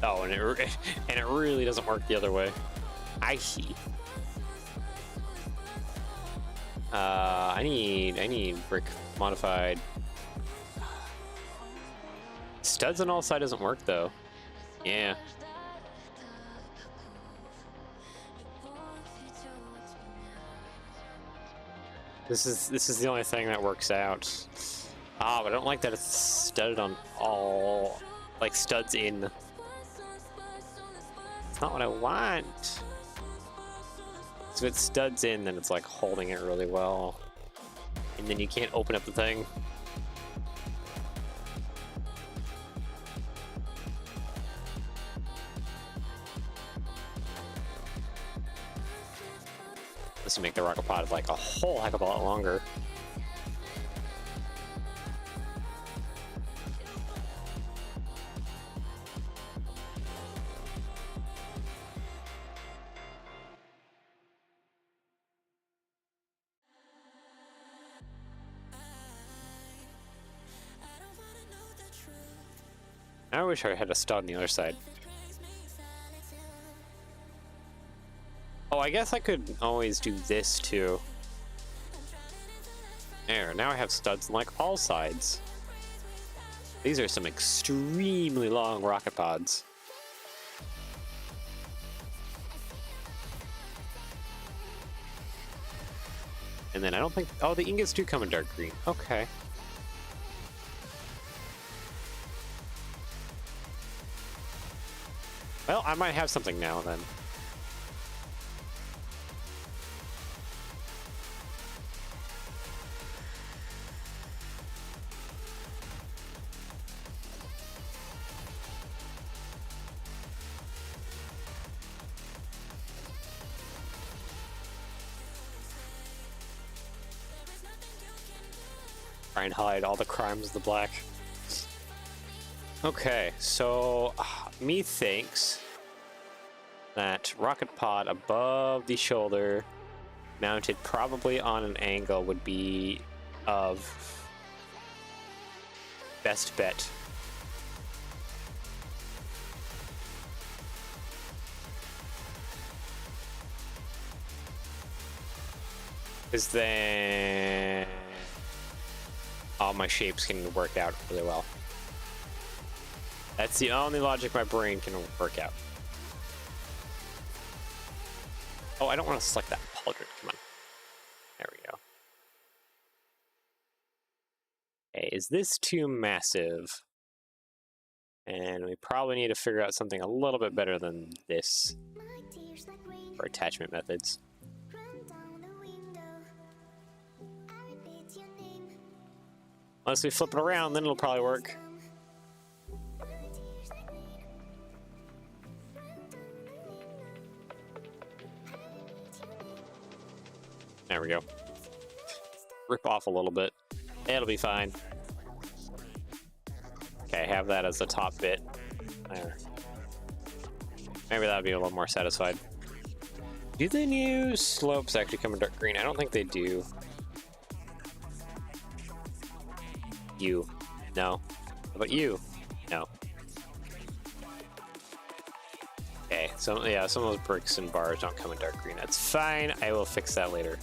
Oh, and it really doesn't work the other way. I see. I need brick modified. Studs on all sides doesn't work though. Yeah. This is the only thing that works out. Ah, but I don't like that it's studded on all, like studs in. Not what I want. So if it studs in, then it's like holding it really well. And then you can't open up the thing. This will make the rocket pod like a whole heck of a lot longer. I wish I had a stud on the other side. Oh, I guess I could always do this too. There, now I have studs on like all sides. These are some extremely long rocket pods. And then I don't think... Oh, the ingots do come in dark green. Okay. Well, I might have something now then. Try and hide all the crimes of the black. Okay, so methinks that rocket pod above the shoulder, mounted probably on an angle, would be of best bet. Because then all my shapes can work out really well. That's the only logic my brain can work out. Oh, I don't want to select that pauldron. Come on. There we go. Okay, is this too massive? And we probably need to figure out something a little bit better than this for attachment methods. Unless we flip it around, then it'll probably work. There we go. Rip off a little bit. It'll be fine. Okay, have that as the top bit. There. Maybe that'd be a little more satisfied. Do the new slopes actually come in dark green? I don't think they do. You. No. How about you? No. Okay, so yeah, some of those bricks and bars don't come in dark green. That's fine. I will fix that later.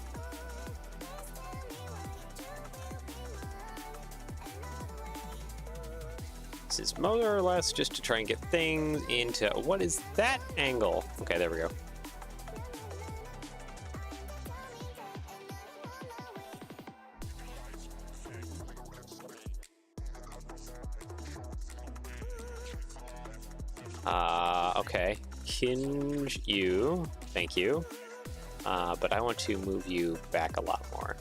This is more or less just to try and get things into... What is that angle? Okay, there we go. Okay. Hinge you. Thank you. But I want to move you back a lot more.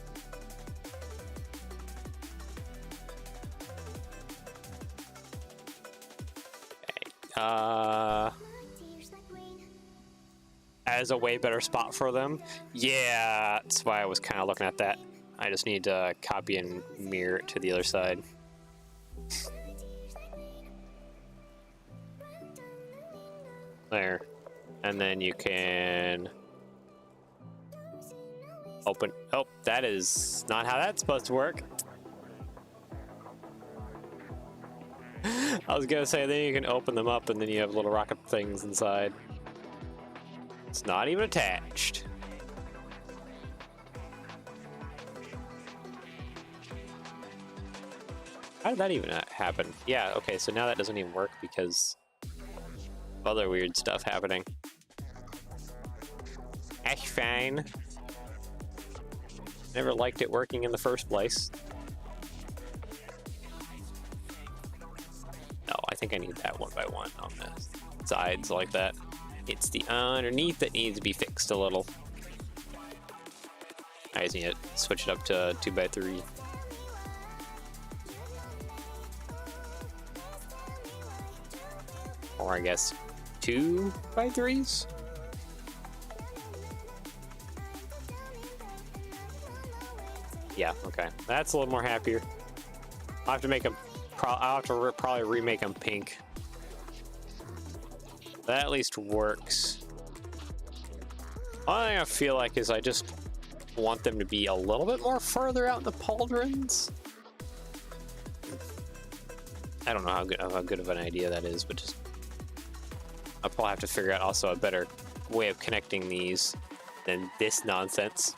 As a way better spot for them. Yeah, that's why I was kind of looking at that. I just need to copy and mirror it to the other side. There. And then you can open. Oh, that is not how that's supposed to work. I was gonna say, then you can open them up and then you have little rocket things inside. It's not even attached. How did that even happen? Yeah, okay, so now that doesn't even work because of other weird stuff happening. That's fine. Never liked it working in the first place. No, I think I need that one by one on the sides like that. It's the underneath that needs to be fixed a little. I just need to switch it up to 2x3. Or I guess 2x3s? Yeah, okay. That's a little more happier. I'll have to make them. I'll have to probably remake them pink. That at least works. One thing I feel like is I just want them to be a little bit more further out in the pauldrons. I don't know how good of an idea that is, but just I'll probably have to figure out also a better way of connecting these than this nonsense.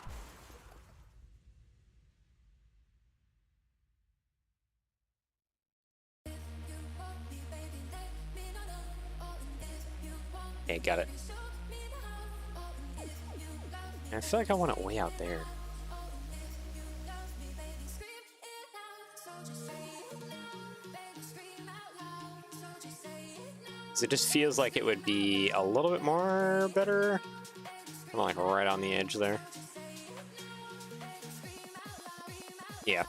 Okay, got it. I feel like I want it way out there. It just feels like it would be a little bit more better. I'm like right on the edge there. Yeah.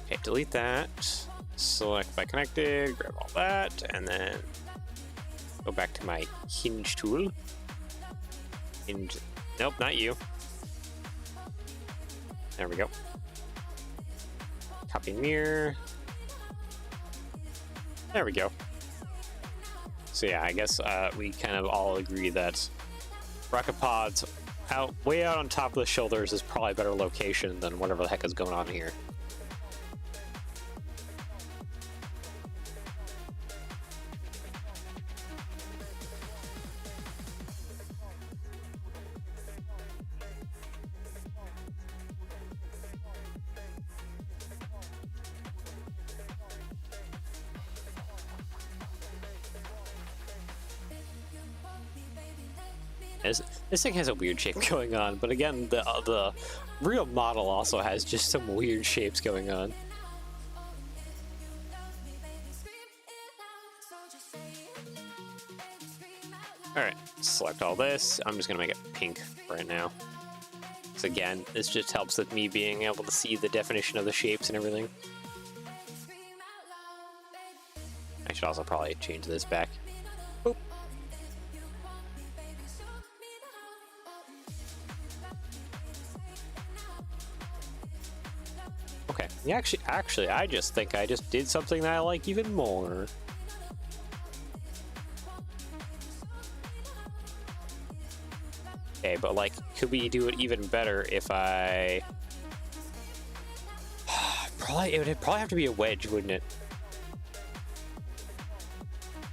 Okay, delete that. Select by connected, grab all that, and then go back to my hinge tool. Hinge. Nope, not you. There we go. Copy mirror. There we go. So yeah, I guess we kind of all agree that rocket pods way out on top of the shoulders is probably a better location than whatever the heck is going on here. This thing has a weird shape going on, but again, the real model also has just some weird shapes going on. Alright, select all this. I'm just gonna make it pink right now. So again, this just helps with me being able to see the definition of the shapes and everything. I should also probably change this back. Boop. Okay, yeah, actually, I just think I just did something that I like even more. Okay, but like, could we do it even better if I... it would probably have to be a wedge, wouldn't it?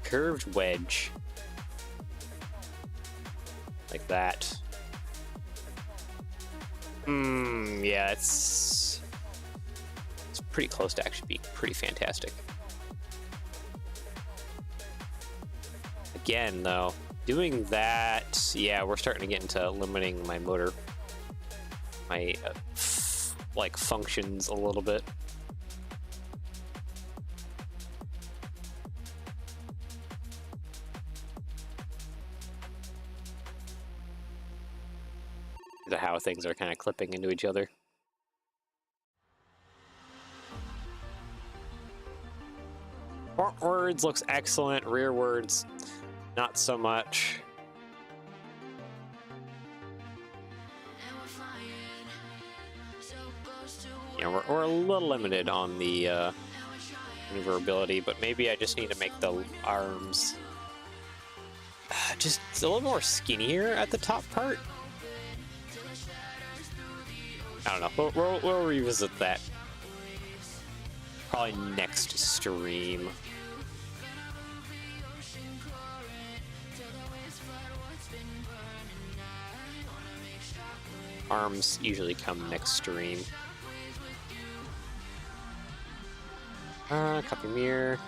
Curved wedge. Like that. Yeah, it's pretty close to actually being pretty fantastic. Again, though, doing that, yeah, we're starting to get into limiting my motor, my like functions a little bit. How things are kind of clipping into each other. Front words looks excellent. Rear words, not so much. You know, we're a little limited on the maneuverability, but maybe I just need to make the arms just a little more skinnier at the top part. I don't know. We'll revisit that probably next stream. Arms usually come next stream. Copy mirror.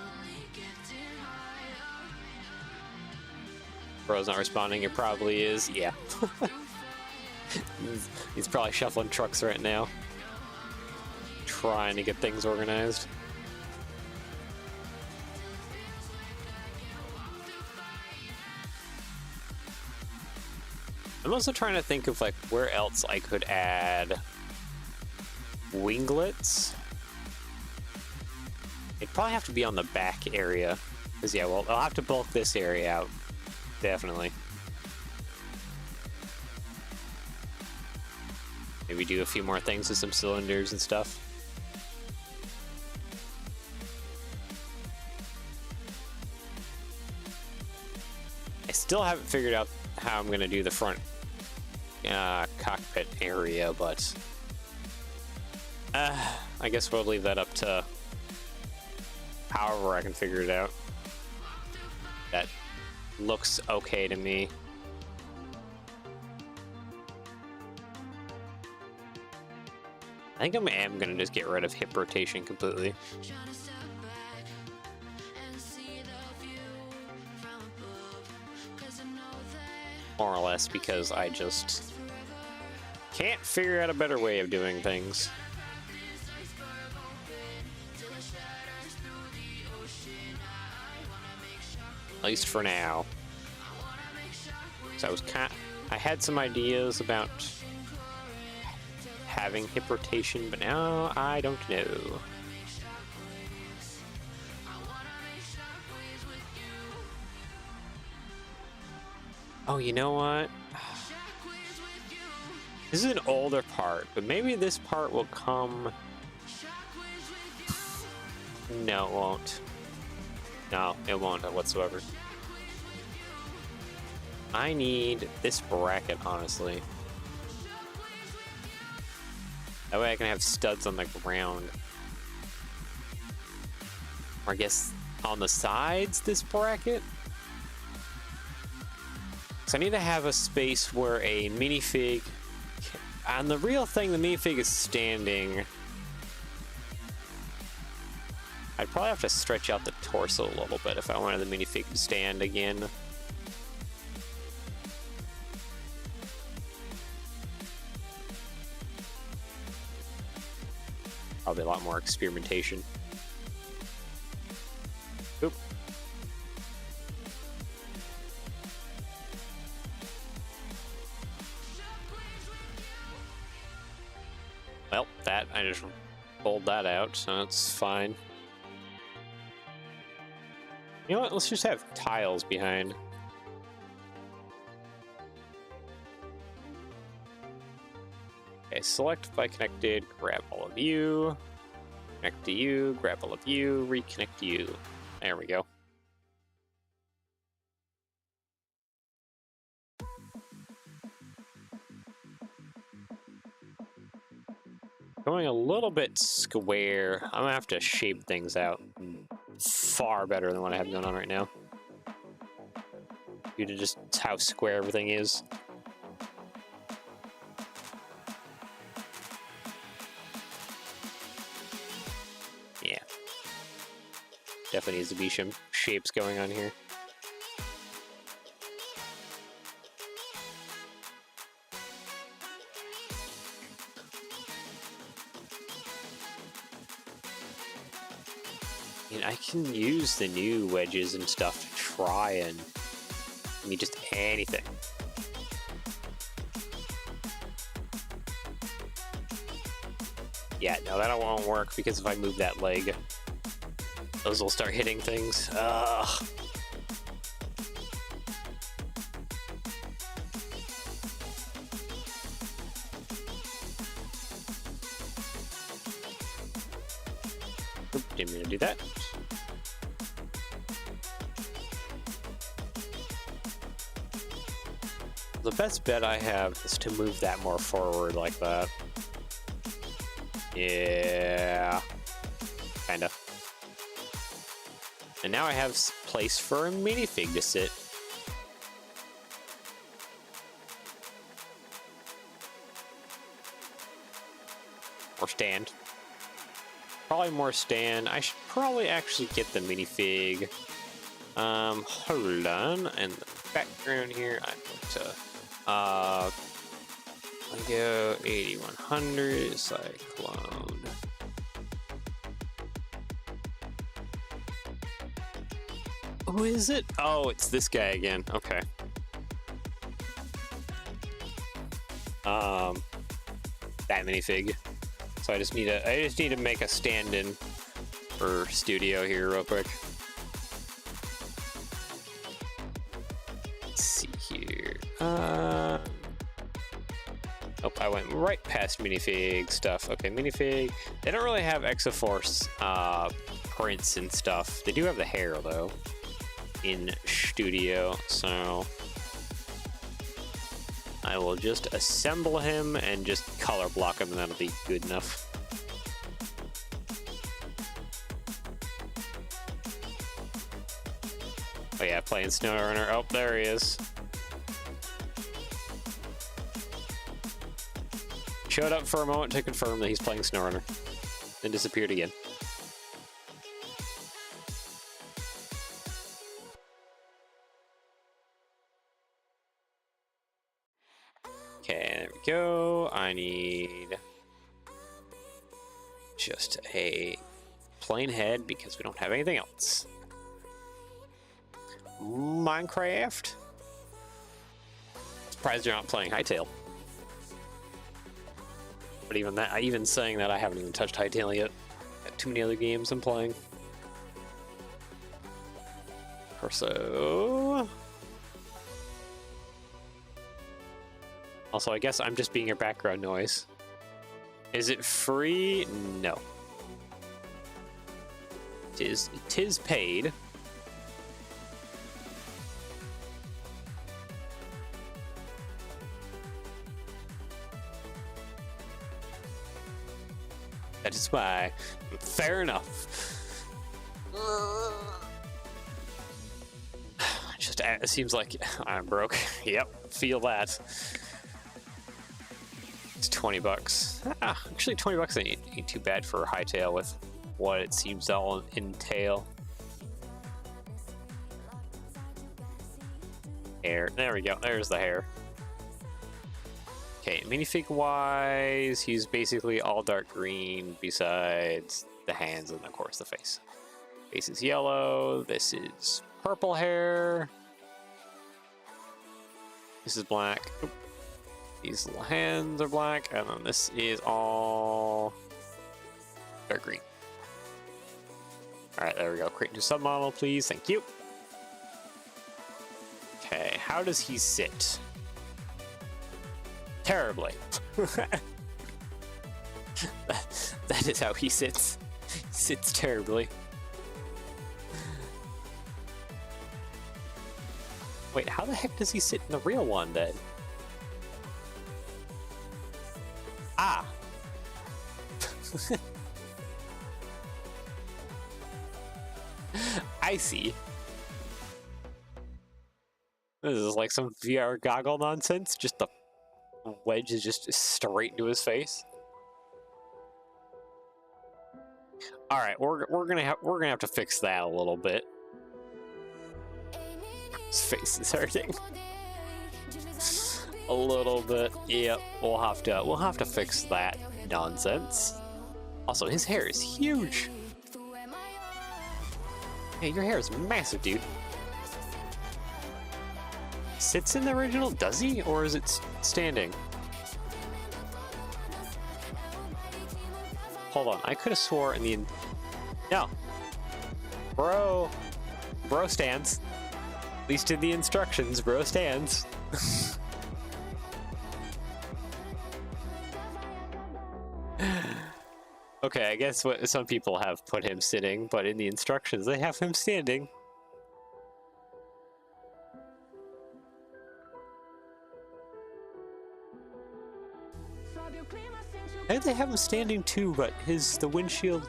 Bro's not responding. It probably is. Yeah. He's probably shuffling trucks right now, trying to get things organized. I'm also trying to think of like where else I could add winglets. It'd probably have to be on the back area, because yeah, well, I'll have to bulk this area out, definitely. Maybe do a few more things with some cylinders and stuff. I still haven't figured out how I'm going to do the front cockpit area, but I guess we'll leave that up to however I can figure it out. That looks okay to me. I think I am gonna just get rid of hip rotation completely. More or less because I just can't figure out a better way of doing things. At least for now. So I had some ideas about having hip rotation, but now I don't know. Oh, you know what? This is an older part, but maybe this part will come... No, it won't. No, it won't whatsoever. I need this bracket, honestly. That way I can have studs on the ground. Or I guess on the sides, this bracket? So I need to have a space where a minifig... On the real thing, the minifig is standing. I'd probably have to stretch out the torso a little bit if I wanted the minifig to stand again. Probably a lot more experimentation. Oop. Well, I just pulled that out, so it's fine. You know what? Let's just have tiles behind. Okay, select by connected, grab all of you, connect to you, grab all of you, reconnect to you. There we go. Going a little bit square. I'm gonna have to shape things out far better than what I have going on right now, due to just how square everything is. Yeah. Definitely needs to be some shapes going on here. And I can use the new wedges and stuff to try and... I mean, just anything. Yeah, no, that won't work because if I move that leg, those will start hitting things. Ugh. Oop, didn't mean to do that. The best bet I have is to move that more forward like that. Yeah, kinda. And now I have place for a minifig to sit. Or stand. Probably more stand. I should probably actually get the minifig. Hold on. And the background here, I'm going to I go 8100 Cyclone. Who is it? Oh, it's this guy again. Okay. That minifig. So I just need to make a stand-in for studio here real quick. Let's see here. Oh, I went right past minifig stuff. Okay, minifig. They don't really have Exo Force prints and stuff. They do have the hair though in studio, so I will just assemble him and just color block him, and that'll be good enough. Oh yeah, playing SnowRunner. Oh, there he is. Showed up for a moment to confirm that he's playing SnowRunner, then disappeared again. Okay, there we go. I need just a plain head because we don't have anything else. Minecraft. Surprised you're not playing Hytale. But even that, even saying that, I haven't even touched Hytale yet. Got too many other games I'm playing. Torso. Also, I guess I'm just being your background noise. Is it free? No. Tis paid. That is why. Fair enough. Just it seems like I'm broke. Yep, feel that. It's 20 bucks. Actually, 20 bucks ain't too bad for a Hytale with what it seems to all entail. Hair. There we go. There's the hair. Okay, minifig wise, he's basically all dark green besides the hands and of course the face. Face is yellow. This is purple hair. This is black. Oop. These little hands are black, and then this is all dark green. Alright, there we go. Create new submodel, please. Thank you. Okay, how does he sit? Terribly. That is how he sits. He sits terribly. Wait, how the heck does he sit in the real one then? Ah! I see. This is like some VR goggle nonsense. Just the wedge is just straight into his face. All right, we're gonna have to fix that a little bit. His face is hurting a little bit. Yep, we'll have to fix that nonsense. Also, his hair is huge. Hey, your hair is massive, dude. Sits in the original, does he? Or is it standing? Hold on, I could have swore in the... No. Bro stands. At least in the instructions, bro stands. Okay, I guess what some people have put him sitting, but in the instructions they have him standing. And they have him standing too, but the windshield...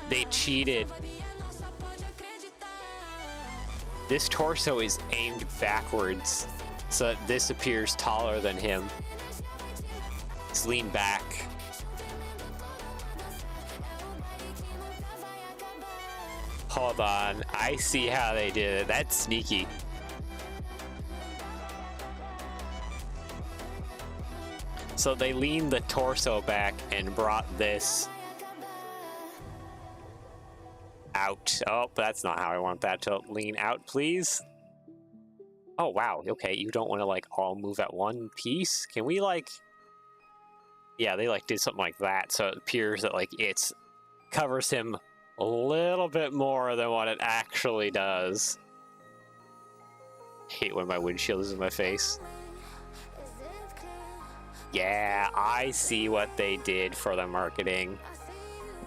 They cheated. This torso is aimed backwards, so that this appears taller than him. Let's lean back. Hold on, I see how they did it. That's sneaky. So they leaned the torso back and brought this out. Oh, that's not how I want that to lean out, please. Oh, wow. Okay, you don't want to, like, all move at one piece? Can we, like... Yeah, they, like, did something like that, so it appears that, like, it's covers him a little bit more than what it actually does. I hate when my windshield is in my face. Yeah, I see what they did for the marketing.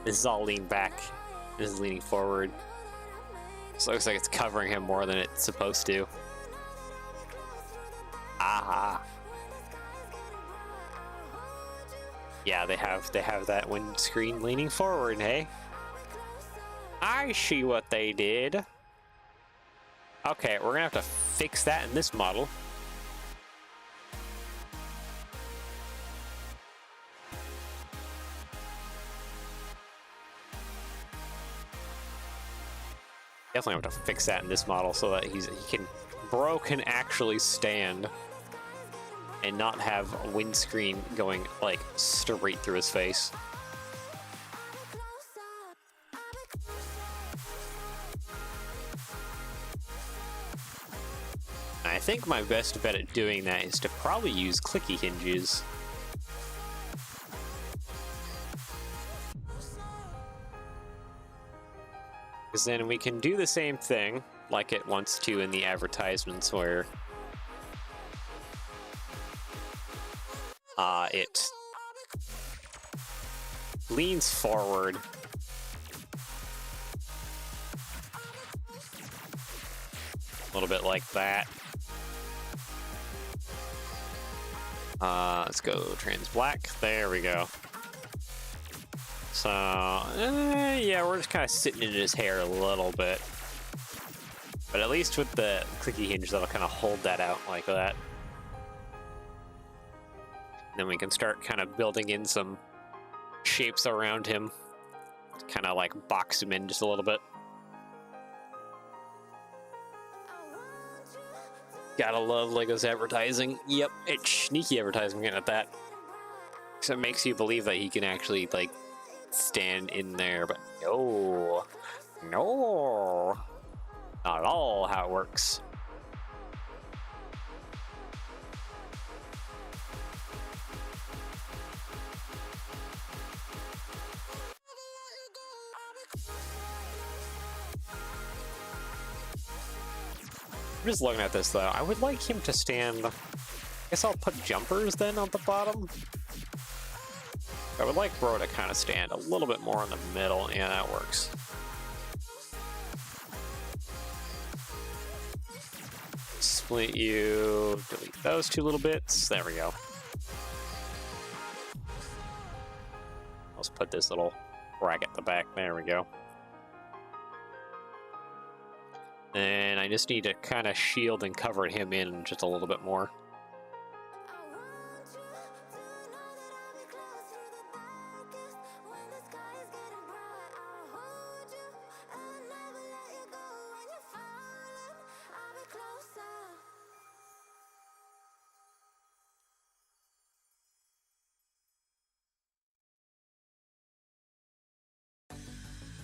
This is all leaned back. This is leaning forward. So it looks like it's covering him more than it's supposed to. Aha. Yeah, they have that windscreen leaning forward, hey? I see what they did. Okay, we're gonna have to fix that in this model. Definitely have to fix that in this model so that Bro can actually stand and not have a windscreen going like straight through his face. I think my best bet at doing that is to probably use clicky hinges. Because then we can do the same thing like it wants to in the advertisements where it leans forward. A little bit like that. Let's go trans black. There we go. So, yeah, we're just kind of sitting in his hair a little bit. But at least with the clicky hinge, that'll kind of hold that out like that. Then we can start kind of building in some shapes around him. Kind of like box him in just a little bit. Gotta love Lego's advertising. Yep, it's sneaky advertising at that. So it makes you believe that he can actually, like, stand in there, but no. No. Not at all how it works. I'm just looking at this though. I would like him to stand. I guess I'll put jumpers then on the bottom. I would like Bro to kind of stand a little bit more in the middle. Yeah, that works. Split you, delete those two little bits. There we go. Let's put this little bracket at the back. There we go. And I just need to kind of shield and cover him in just a little bit more.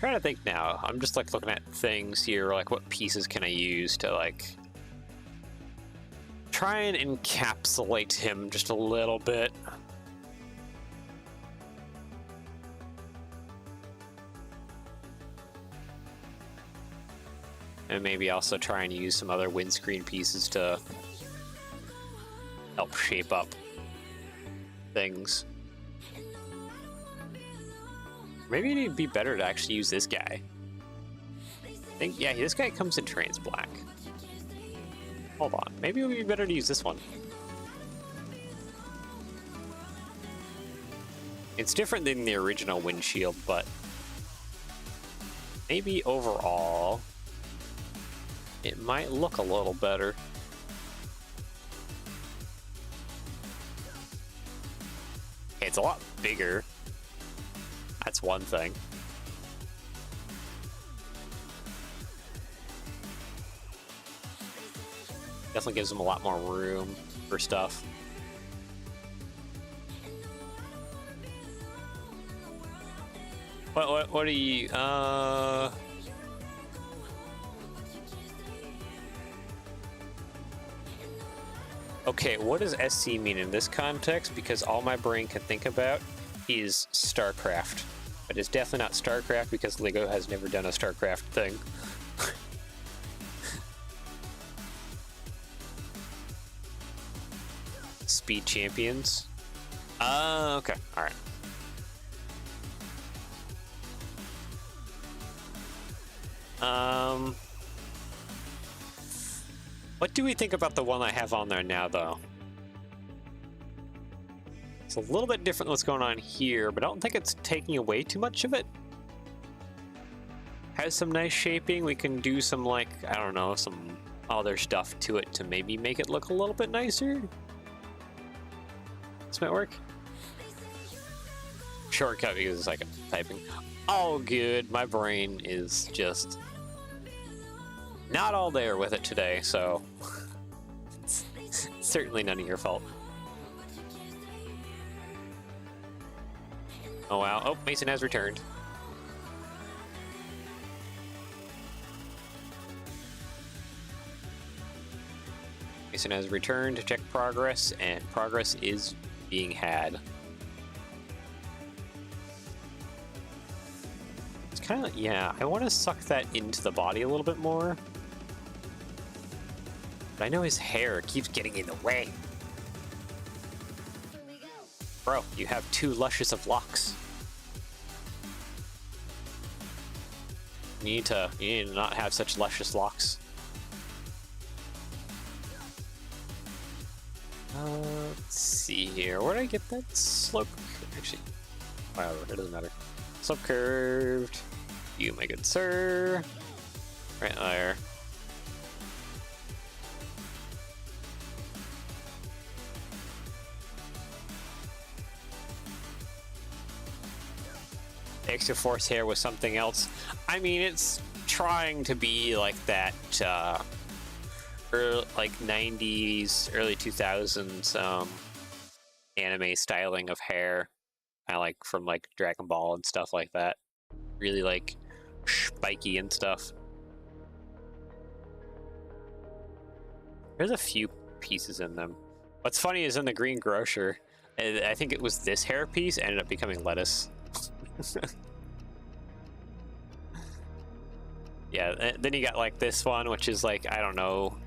Trying to think now. I'm just like looking at things here, like what pieces can I use to like try and encapsulate him just a little bit. And maybe also try and use some other windscreen pieces to help shape up things. Maybe it'd be better to actually use this guy. I think, yeah, this guy comes in trans black. Hold on, maybe it would be better to use this one. It's different than the original windshield, but maybe overall it might look a little better. Okay, it's a lot bigger. That's one thing. Definitely gives them a lot more room for stuff. What do you, okay, what does SC mean in this context? Because all my brain can think about is StarCraft. But it's definitely not StarCraft because Lego has never done a StarCraft thing. Speed Champions? Okay, alright. What do we think about the one I have on there now, though? It's a little bit different than what's going on here, but I don't think it's taking away too much of it. has some nice shaping. We can do some, like, I don't know, some other stuff to it to maybe make it look a little bit nicer. This might work. Shortcut because it's like typing. Oh, good. My brain is just not all there with it today, so it's certainly none of your fault. Oh, wow. Oh, Mason has returned. Mason has returned to check progress, and progress is being had. It's kind of, yeah, I want to suck that into the body a little bit more. But I know his hair keeps getting in the way. Bro, you have too luscious of locks. You need to not have such luscious locks. Let's see here. Where did I get that slope? Actually, whatever, it doesn't matter. Slope curved. You, my good sir. Right there. Exo Force hair was something else. I mean, it's trying to be like that, early, like 90s, early 2000s anime styling of hair, kind of like from like Dragon Ball and stuff like that. Really like spiky and stuff. There's a few pieces in them. What's funny is in the Green Grocer, I think it was this hair piece ended up becoming lettuce. Yeah, then you got like this one, which is like, I don't know,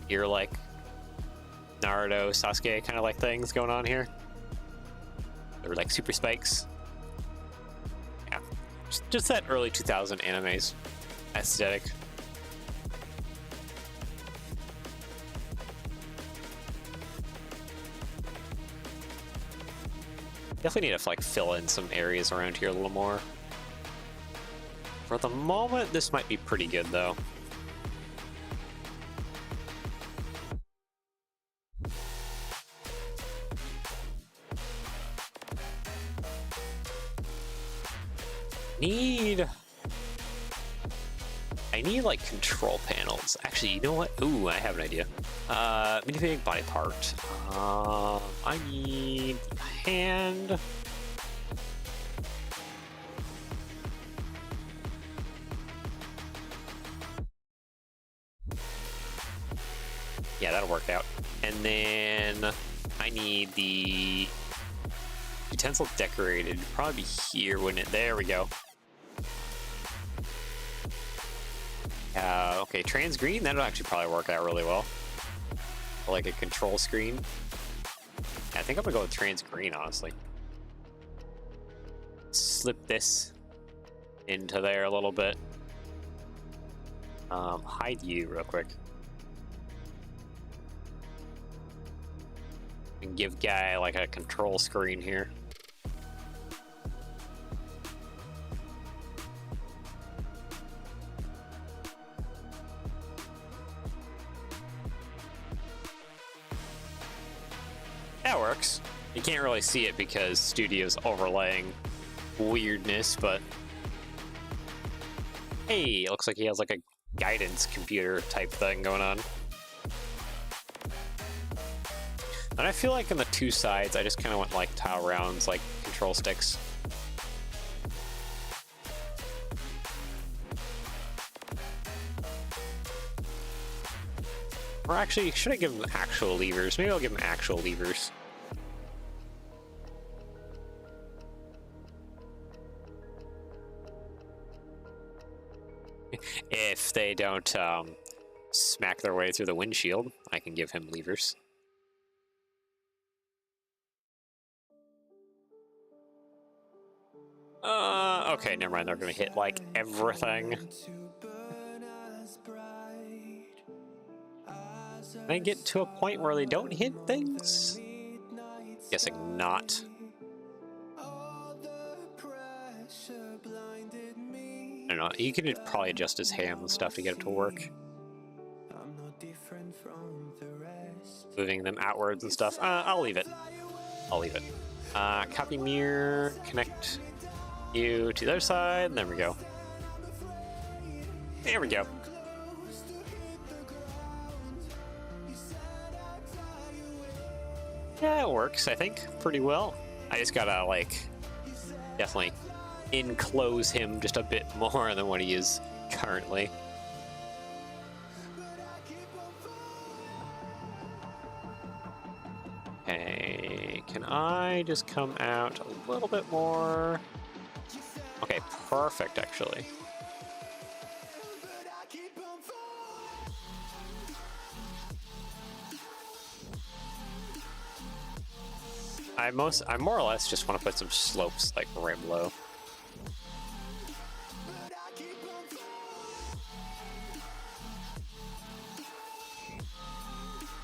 you're like Naruto, Sasuke kind of like things going on here. They're like super spikes. Yeah, just that early 2000 animes aesthetic. Definitely need to like fill in some areas around here a little more. For the moment, this might be pretty good though. I need like control panels. Actually, you know what? Ooh, I have an idea. Minifig body part. I need a hand. Yeah, that'll work out. And then I need the utensil decorated. Probably be here, wouldn't it? There we go. Okay, trans green, that'll actually probably work out really well. Like a control screen. Yeah, I think I'm gonna go with trans green, honestly. Slip this into there a little bit. Hide you real quick. And give guy like a control screen here. That works. You can't really see it because Studio's overlaying weirdness, but hey, it looks like he has like a guidance computer type thing going on. And I feel like on the two sides, I just kind of went like tile rounds, like control sticks. Or actually, should I give him actual levers? Maybe I'll give him actual levers. If they don't smack their way through the windshield, I can give him levers. Okay, never mind. They're gonna hit like everything. Can I get to a point where they don't hit things? Guessing not. don't know. He could probably adjust his hand and stuff to get it to work. Moving them outwards and stuff. I'll leave it. I'll leave it. Copy mirror, connect you to the other side, and there we go. There we go. Yeah, it works, I think, pretty well. I just gotta, like, definitely enclose him just a bit more than what he is currently. Okay, can I just come out a little bit more? Okay, perfect, actually. I more or less just want to put some slopes like rim low.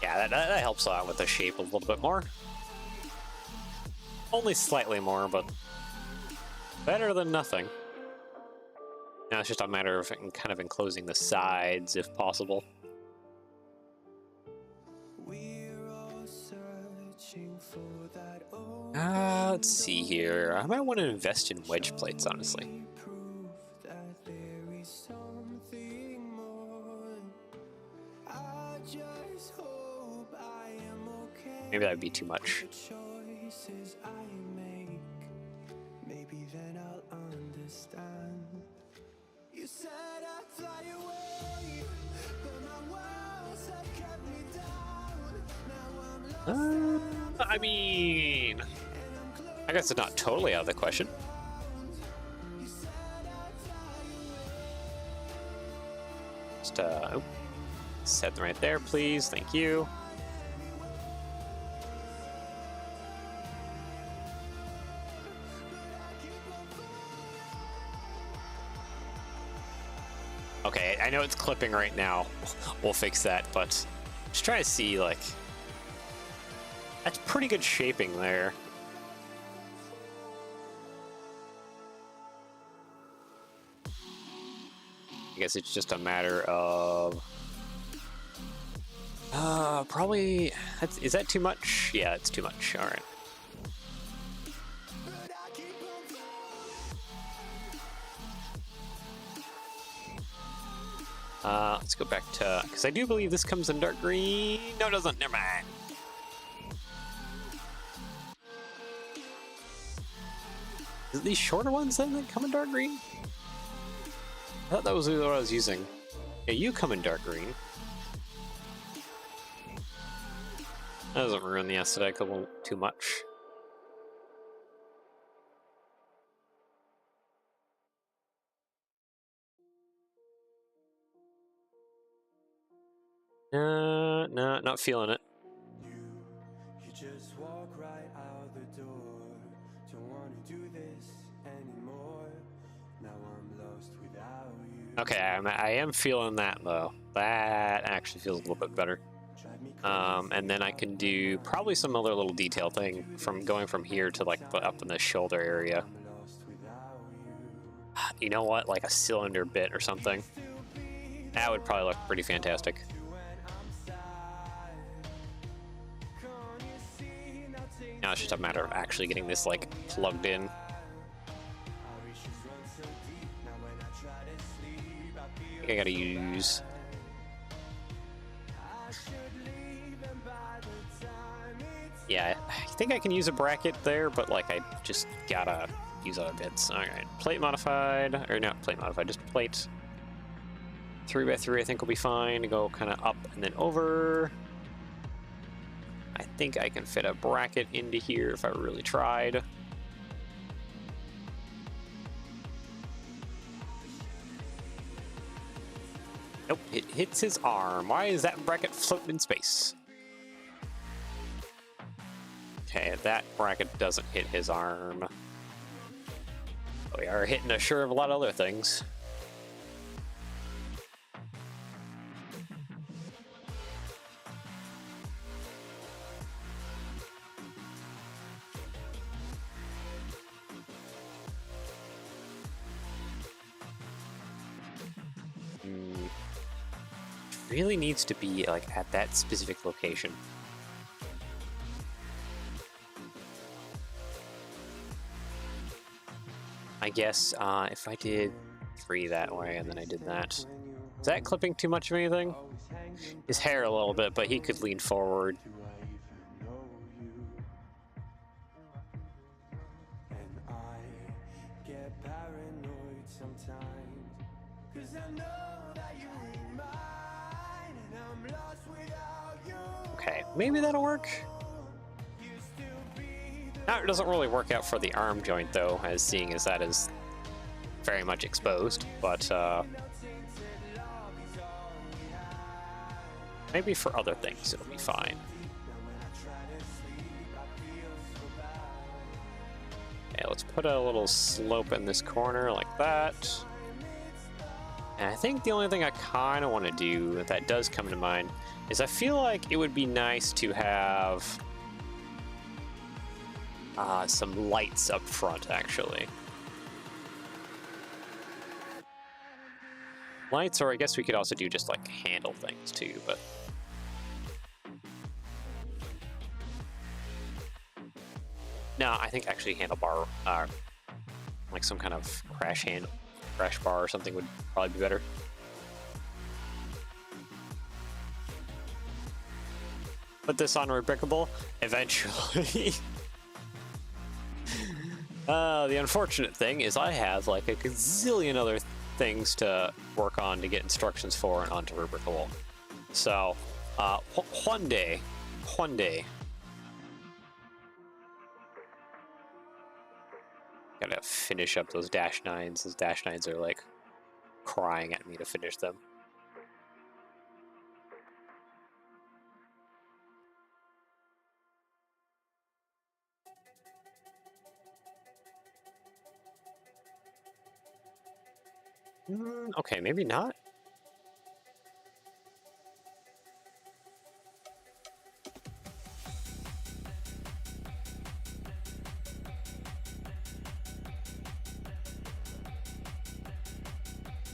Yeah, that helps out with the shape a little bit more. Only slightly more, but better than nothing. Now it's just a matter of kind of enclosing the sides if possible. Let's see here. I might want to invest in wedge plates, honestly. Maybe that would be too much. I mean, I guess it's not totally out of the question. Just set them right there, please. Thank you. Okay, I know it's clipping right now. We'll fix that, but just try to see, like, that's pretty good shaping there. I guess it's just a matter of probably is that too much? Yeah, it's too much. All right. Let's go back to, because I do believe this comes in dark green. No, it doesn't. Never mind. Is it these shorter ones then that come in dark green? I thought that was what I was using. Yeah, you come in dark green. That doesn't ruin the aesthetic a little too much. No, not feeling it. You just walk right out the door. Don't want to do this anymore. Now I'm lost without you. Okay, I am feeling that though. That actually feels a little bit better. And then I can do probably some other little detail thing from going from here to like up in the shoulder area. You know what? Like a cylinder bit or something. That would probably look pretty fantastic. Now it's just a matter of actually getting this like plugged in. I think I gotta use. Yeah, I think I can use a bracket there, but like I just gotta use other bits. All right, plate modified, or not plate modified, just plate. 3x3 I think will be fine to go kind of up and then over. I think I can fit a bracket into here if I really tried. Nope, it hits his arm. Why is that bracket floating in space? Okay, that bracket doesn't hit his arm. We are hitting a sure of a lot of other things. really needs to be like at that specific location. I guess if I did 3 that way and then I did that, is that clipping too much of anything? His hair a little bit, but he could lean forward. Okay, maybe that'll work. Now it doesn't really work out for the arm joint though, as seeing as that is very much exposed, but maybe for other things it'll be fine. Okay, let's put a little slope in this corner like that. And I think the only thing I kind of want to do that does come to mind is I feel like it would be nice to have some lights up front, actually. Lights, or I guess we could also do just like handle things too, but no, I think actually handlebar, like some kind of crash bar or something would probably be better. Put this on rebrickable eventually. The unfortunate thing is I have like a gazillion other things to work on to get instructions for and onto rebrickable. So one day. Gotta finish up those dash 9s. Those dash 9s are like crying at me to finish them. Okay, maybe not.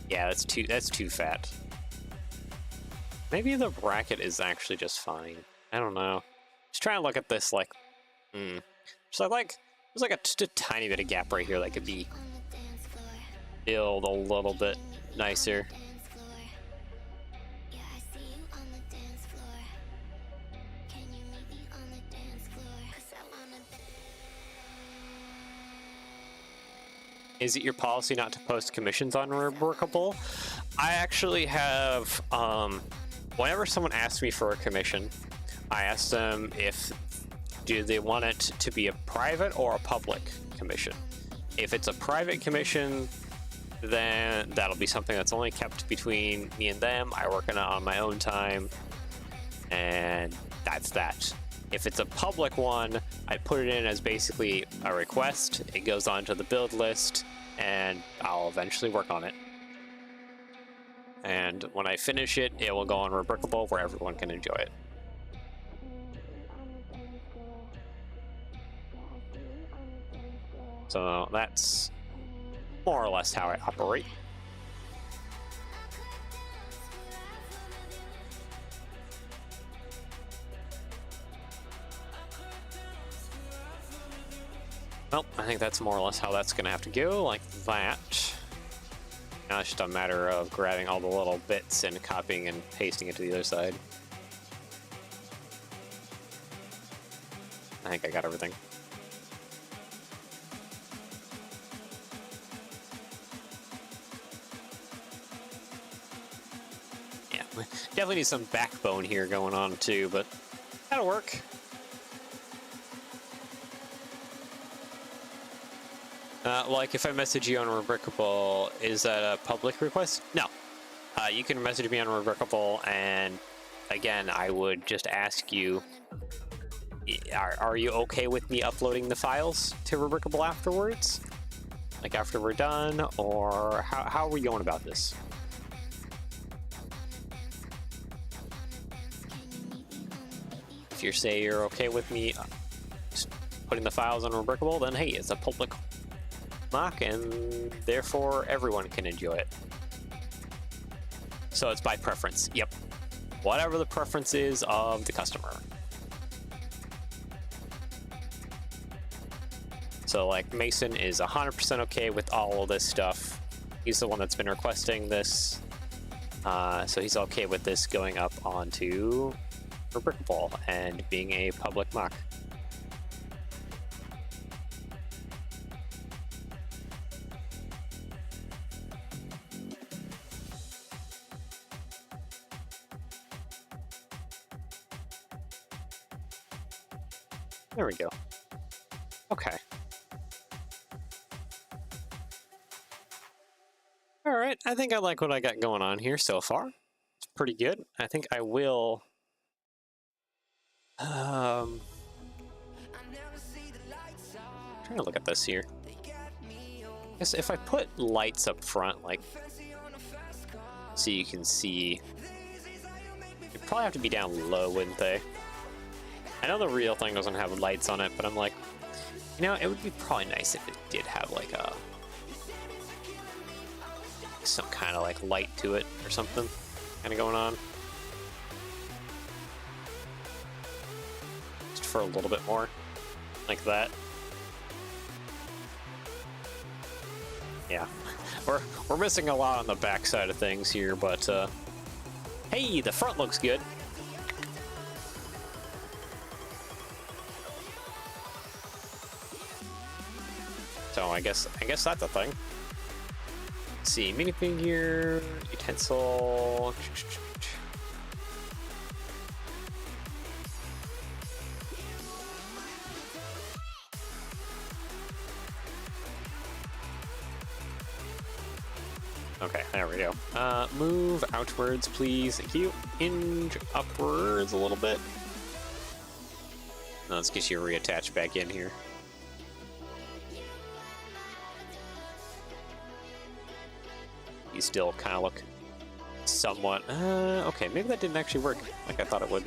Yeah, that's too fat. Maybe the bracket is actually just fine. I don't know. Just trying to look at this like, so like there's like just a tiny bit of gap right here that could be filled a little bit nicer. Is it your policy not to post commissions on rebrickable? I actually have, whenever someone asks me for a commission, I ask them if do they want it to be a private or a public commission. If it's a private commission, then that'll be something that's only kept between me and them. I work on it on my own time, and that's that. If it's a public one, I put it in as basically a request. It goes onto the build list, and I'll eventually work on it. And when I finish it, it will go on rebrickable where everyone can enjoy it. So that's more or less how I operate. Well, I think that's more or less how that's going to have to go, like that. Now it's just a matter of grabbing all the little bits and copying and pasting it to the other side. I think I got everything. Yeah, definitely need some backbone here going on too, but that'll work. Like if I message you on rebrickable, is that a public request? No. You can message me on rebrickable, and again, I would just ask you, are you okay with me uploading the files to rebrickable afterwards? Like after we're done, or how are we going about this? If you say you're okay with me putting the files on rebrickable, then hey, it's a public mock, and therefore everyone can enjoy it. So it's by preference. Yep. whatever the preference is of the customer. So like Mason is 100% okay with all of this stuff. He's the one that's been requesting this. So he's okay with this going up onto rebrickable and being a public mock. There we go. Okay. All right, I think I like what I got going on here so far. It's pretty good. I think I will... trying to look at this here. I guess if I put lights up front, like, so you can see, it'd probably have to be down low, wouldn't they? I know the real thing doesn't have lights on it, but I'm like, you know, it would be probably nice if it did have like a some kind of like light to it or something kind of going on. Just for a little bit more, like that. Yeah, we're missing a lot on the back side of things here, but hey, the front looks good. So I guess that's a thing. Let's see, minifigure, utensil. Okay, there we go. Move outwards, please. Thank you. Hinge upwards a little bit. Now let's get you reattached back in here. You still kind of look somewhat... okay, maybe that didn't actually work like I thought it would.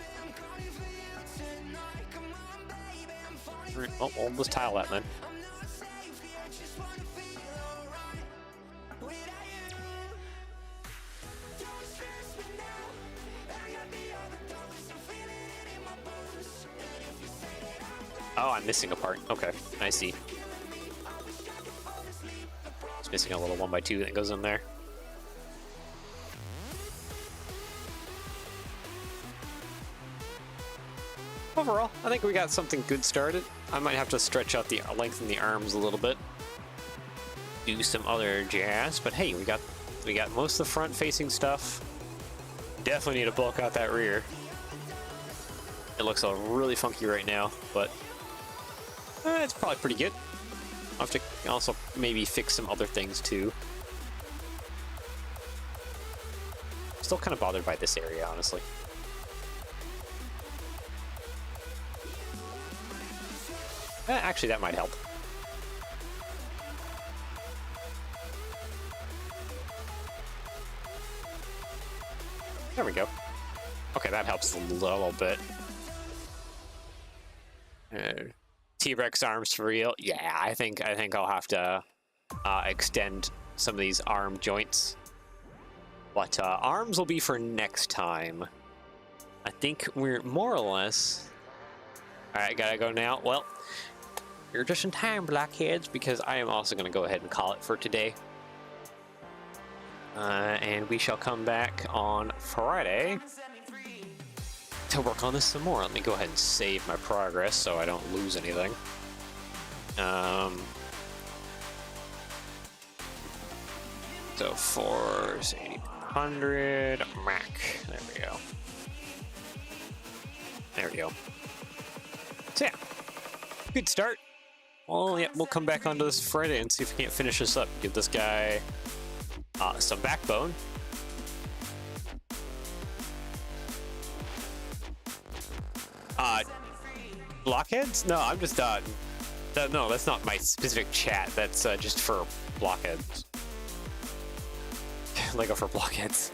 Alright, well, we'll just tile that then. Oh, I'm missing a part. Okay, I see. It's missing a little 1x2 that goes in there. Overall, I think we got something good started. I might have to stretch out the lengthen the arms a little bit, do some other jazz. But hey, we got most of the front-facing stuff. Definitely need to bulk out that rear. It looks all really funky right now, but it's probably pretty good. I'll have to also maybe fix some other things too. Still kind of bothered by this area, honestly. Actually, that might help. There we go. Okay, that helps a little bit. T-Rex arms for real? Yeah, I think I'll have to extend some of these arm joints. But arms will be for next time. I think we're more or less... Alright, gotta go now. Well, you're just in time, Blackheads, because I am also going to go ahead and call it for today. And we shall come back on Friday to work on this some more. Let me go ahead and save my progress so I don't lose anything. So Force 800 Mac. There we go. There we go. So yeah, good start. Well, yeah, we'll come back onto this Friday and see if we can't finish this up. Give this guy some backbone. Blockheads? No, I'm just no, that's not my specific chat. That's just for blockheads. Lego for blockheads.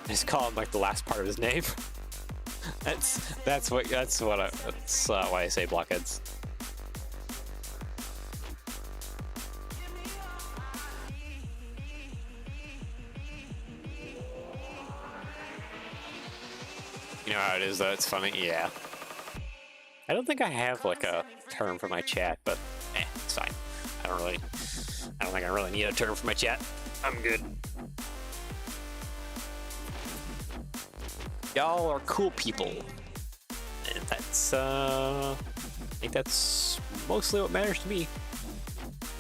I just call him like the last part of his name. that's why I say blockheads. You know how it is though, it's funny, yeah. I don't think I have like a term for my chat, but it's fine. I don't think I really need a term for my chat. I'm good. Y'all are cool people. And that's I think that's mostly what matters to me.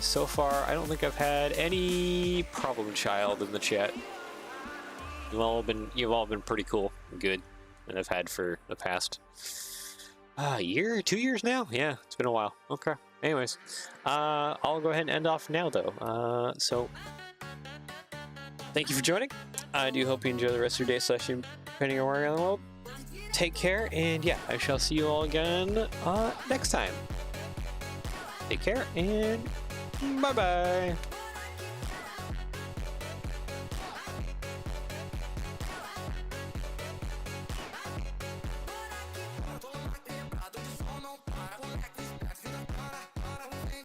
So far, I don't think I've had any problem child in the chat. You've all been pretty cool and good, and I've had for the past year, 2 years now. Yeah, it's been a while. Okay. Anyways, I'll go ahead and end off now though. So thank you for joining. I do hope you enjoy the rest of your day session, depending on where you're in the world. Take care, and yeah, I shall see you all again next time. Take care, and bye-bye.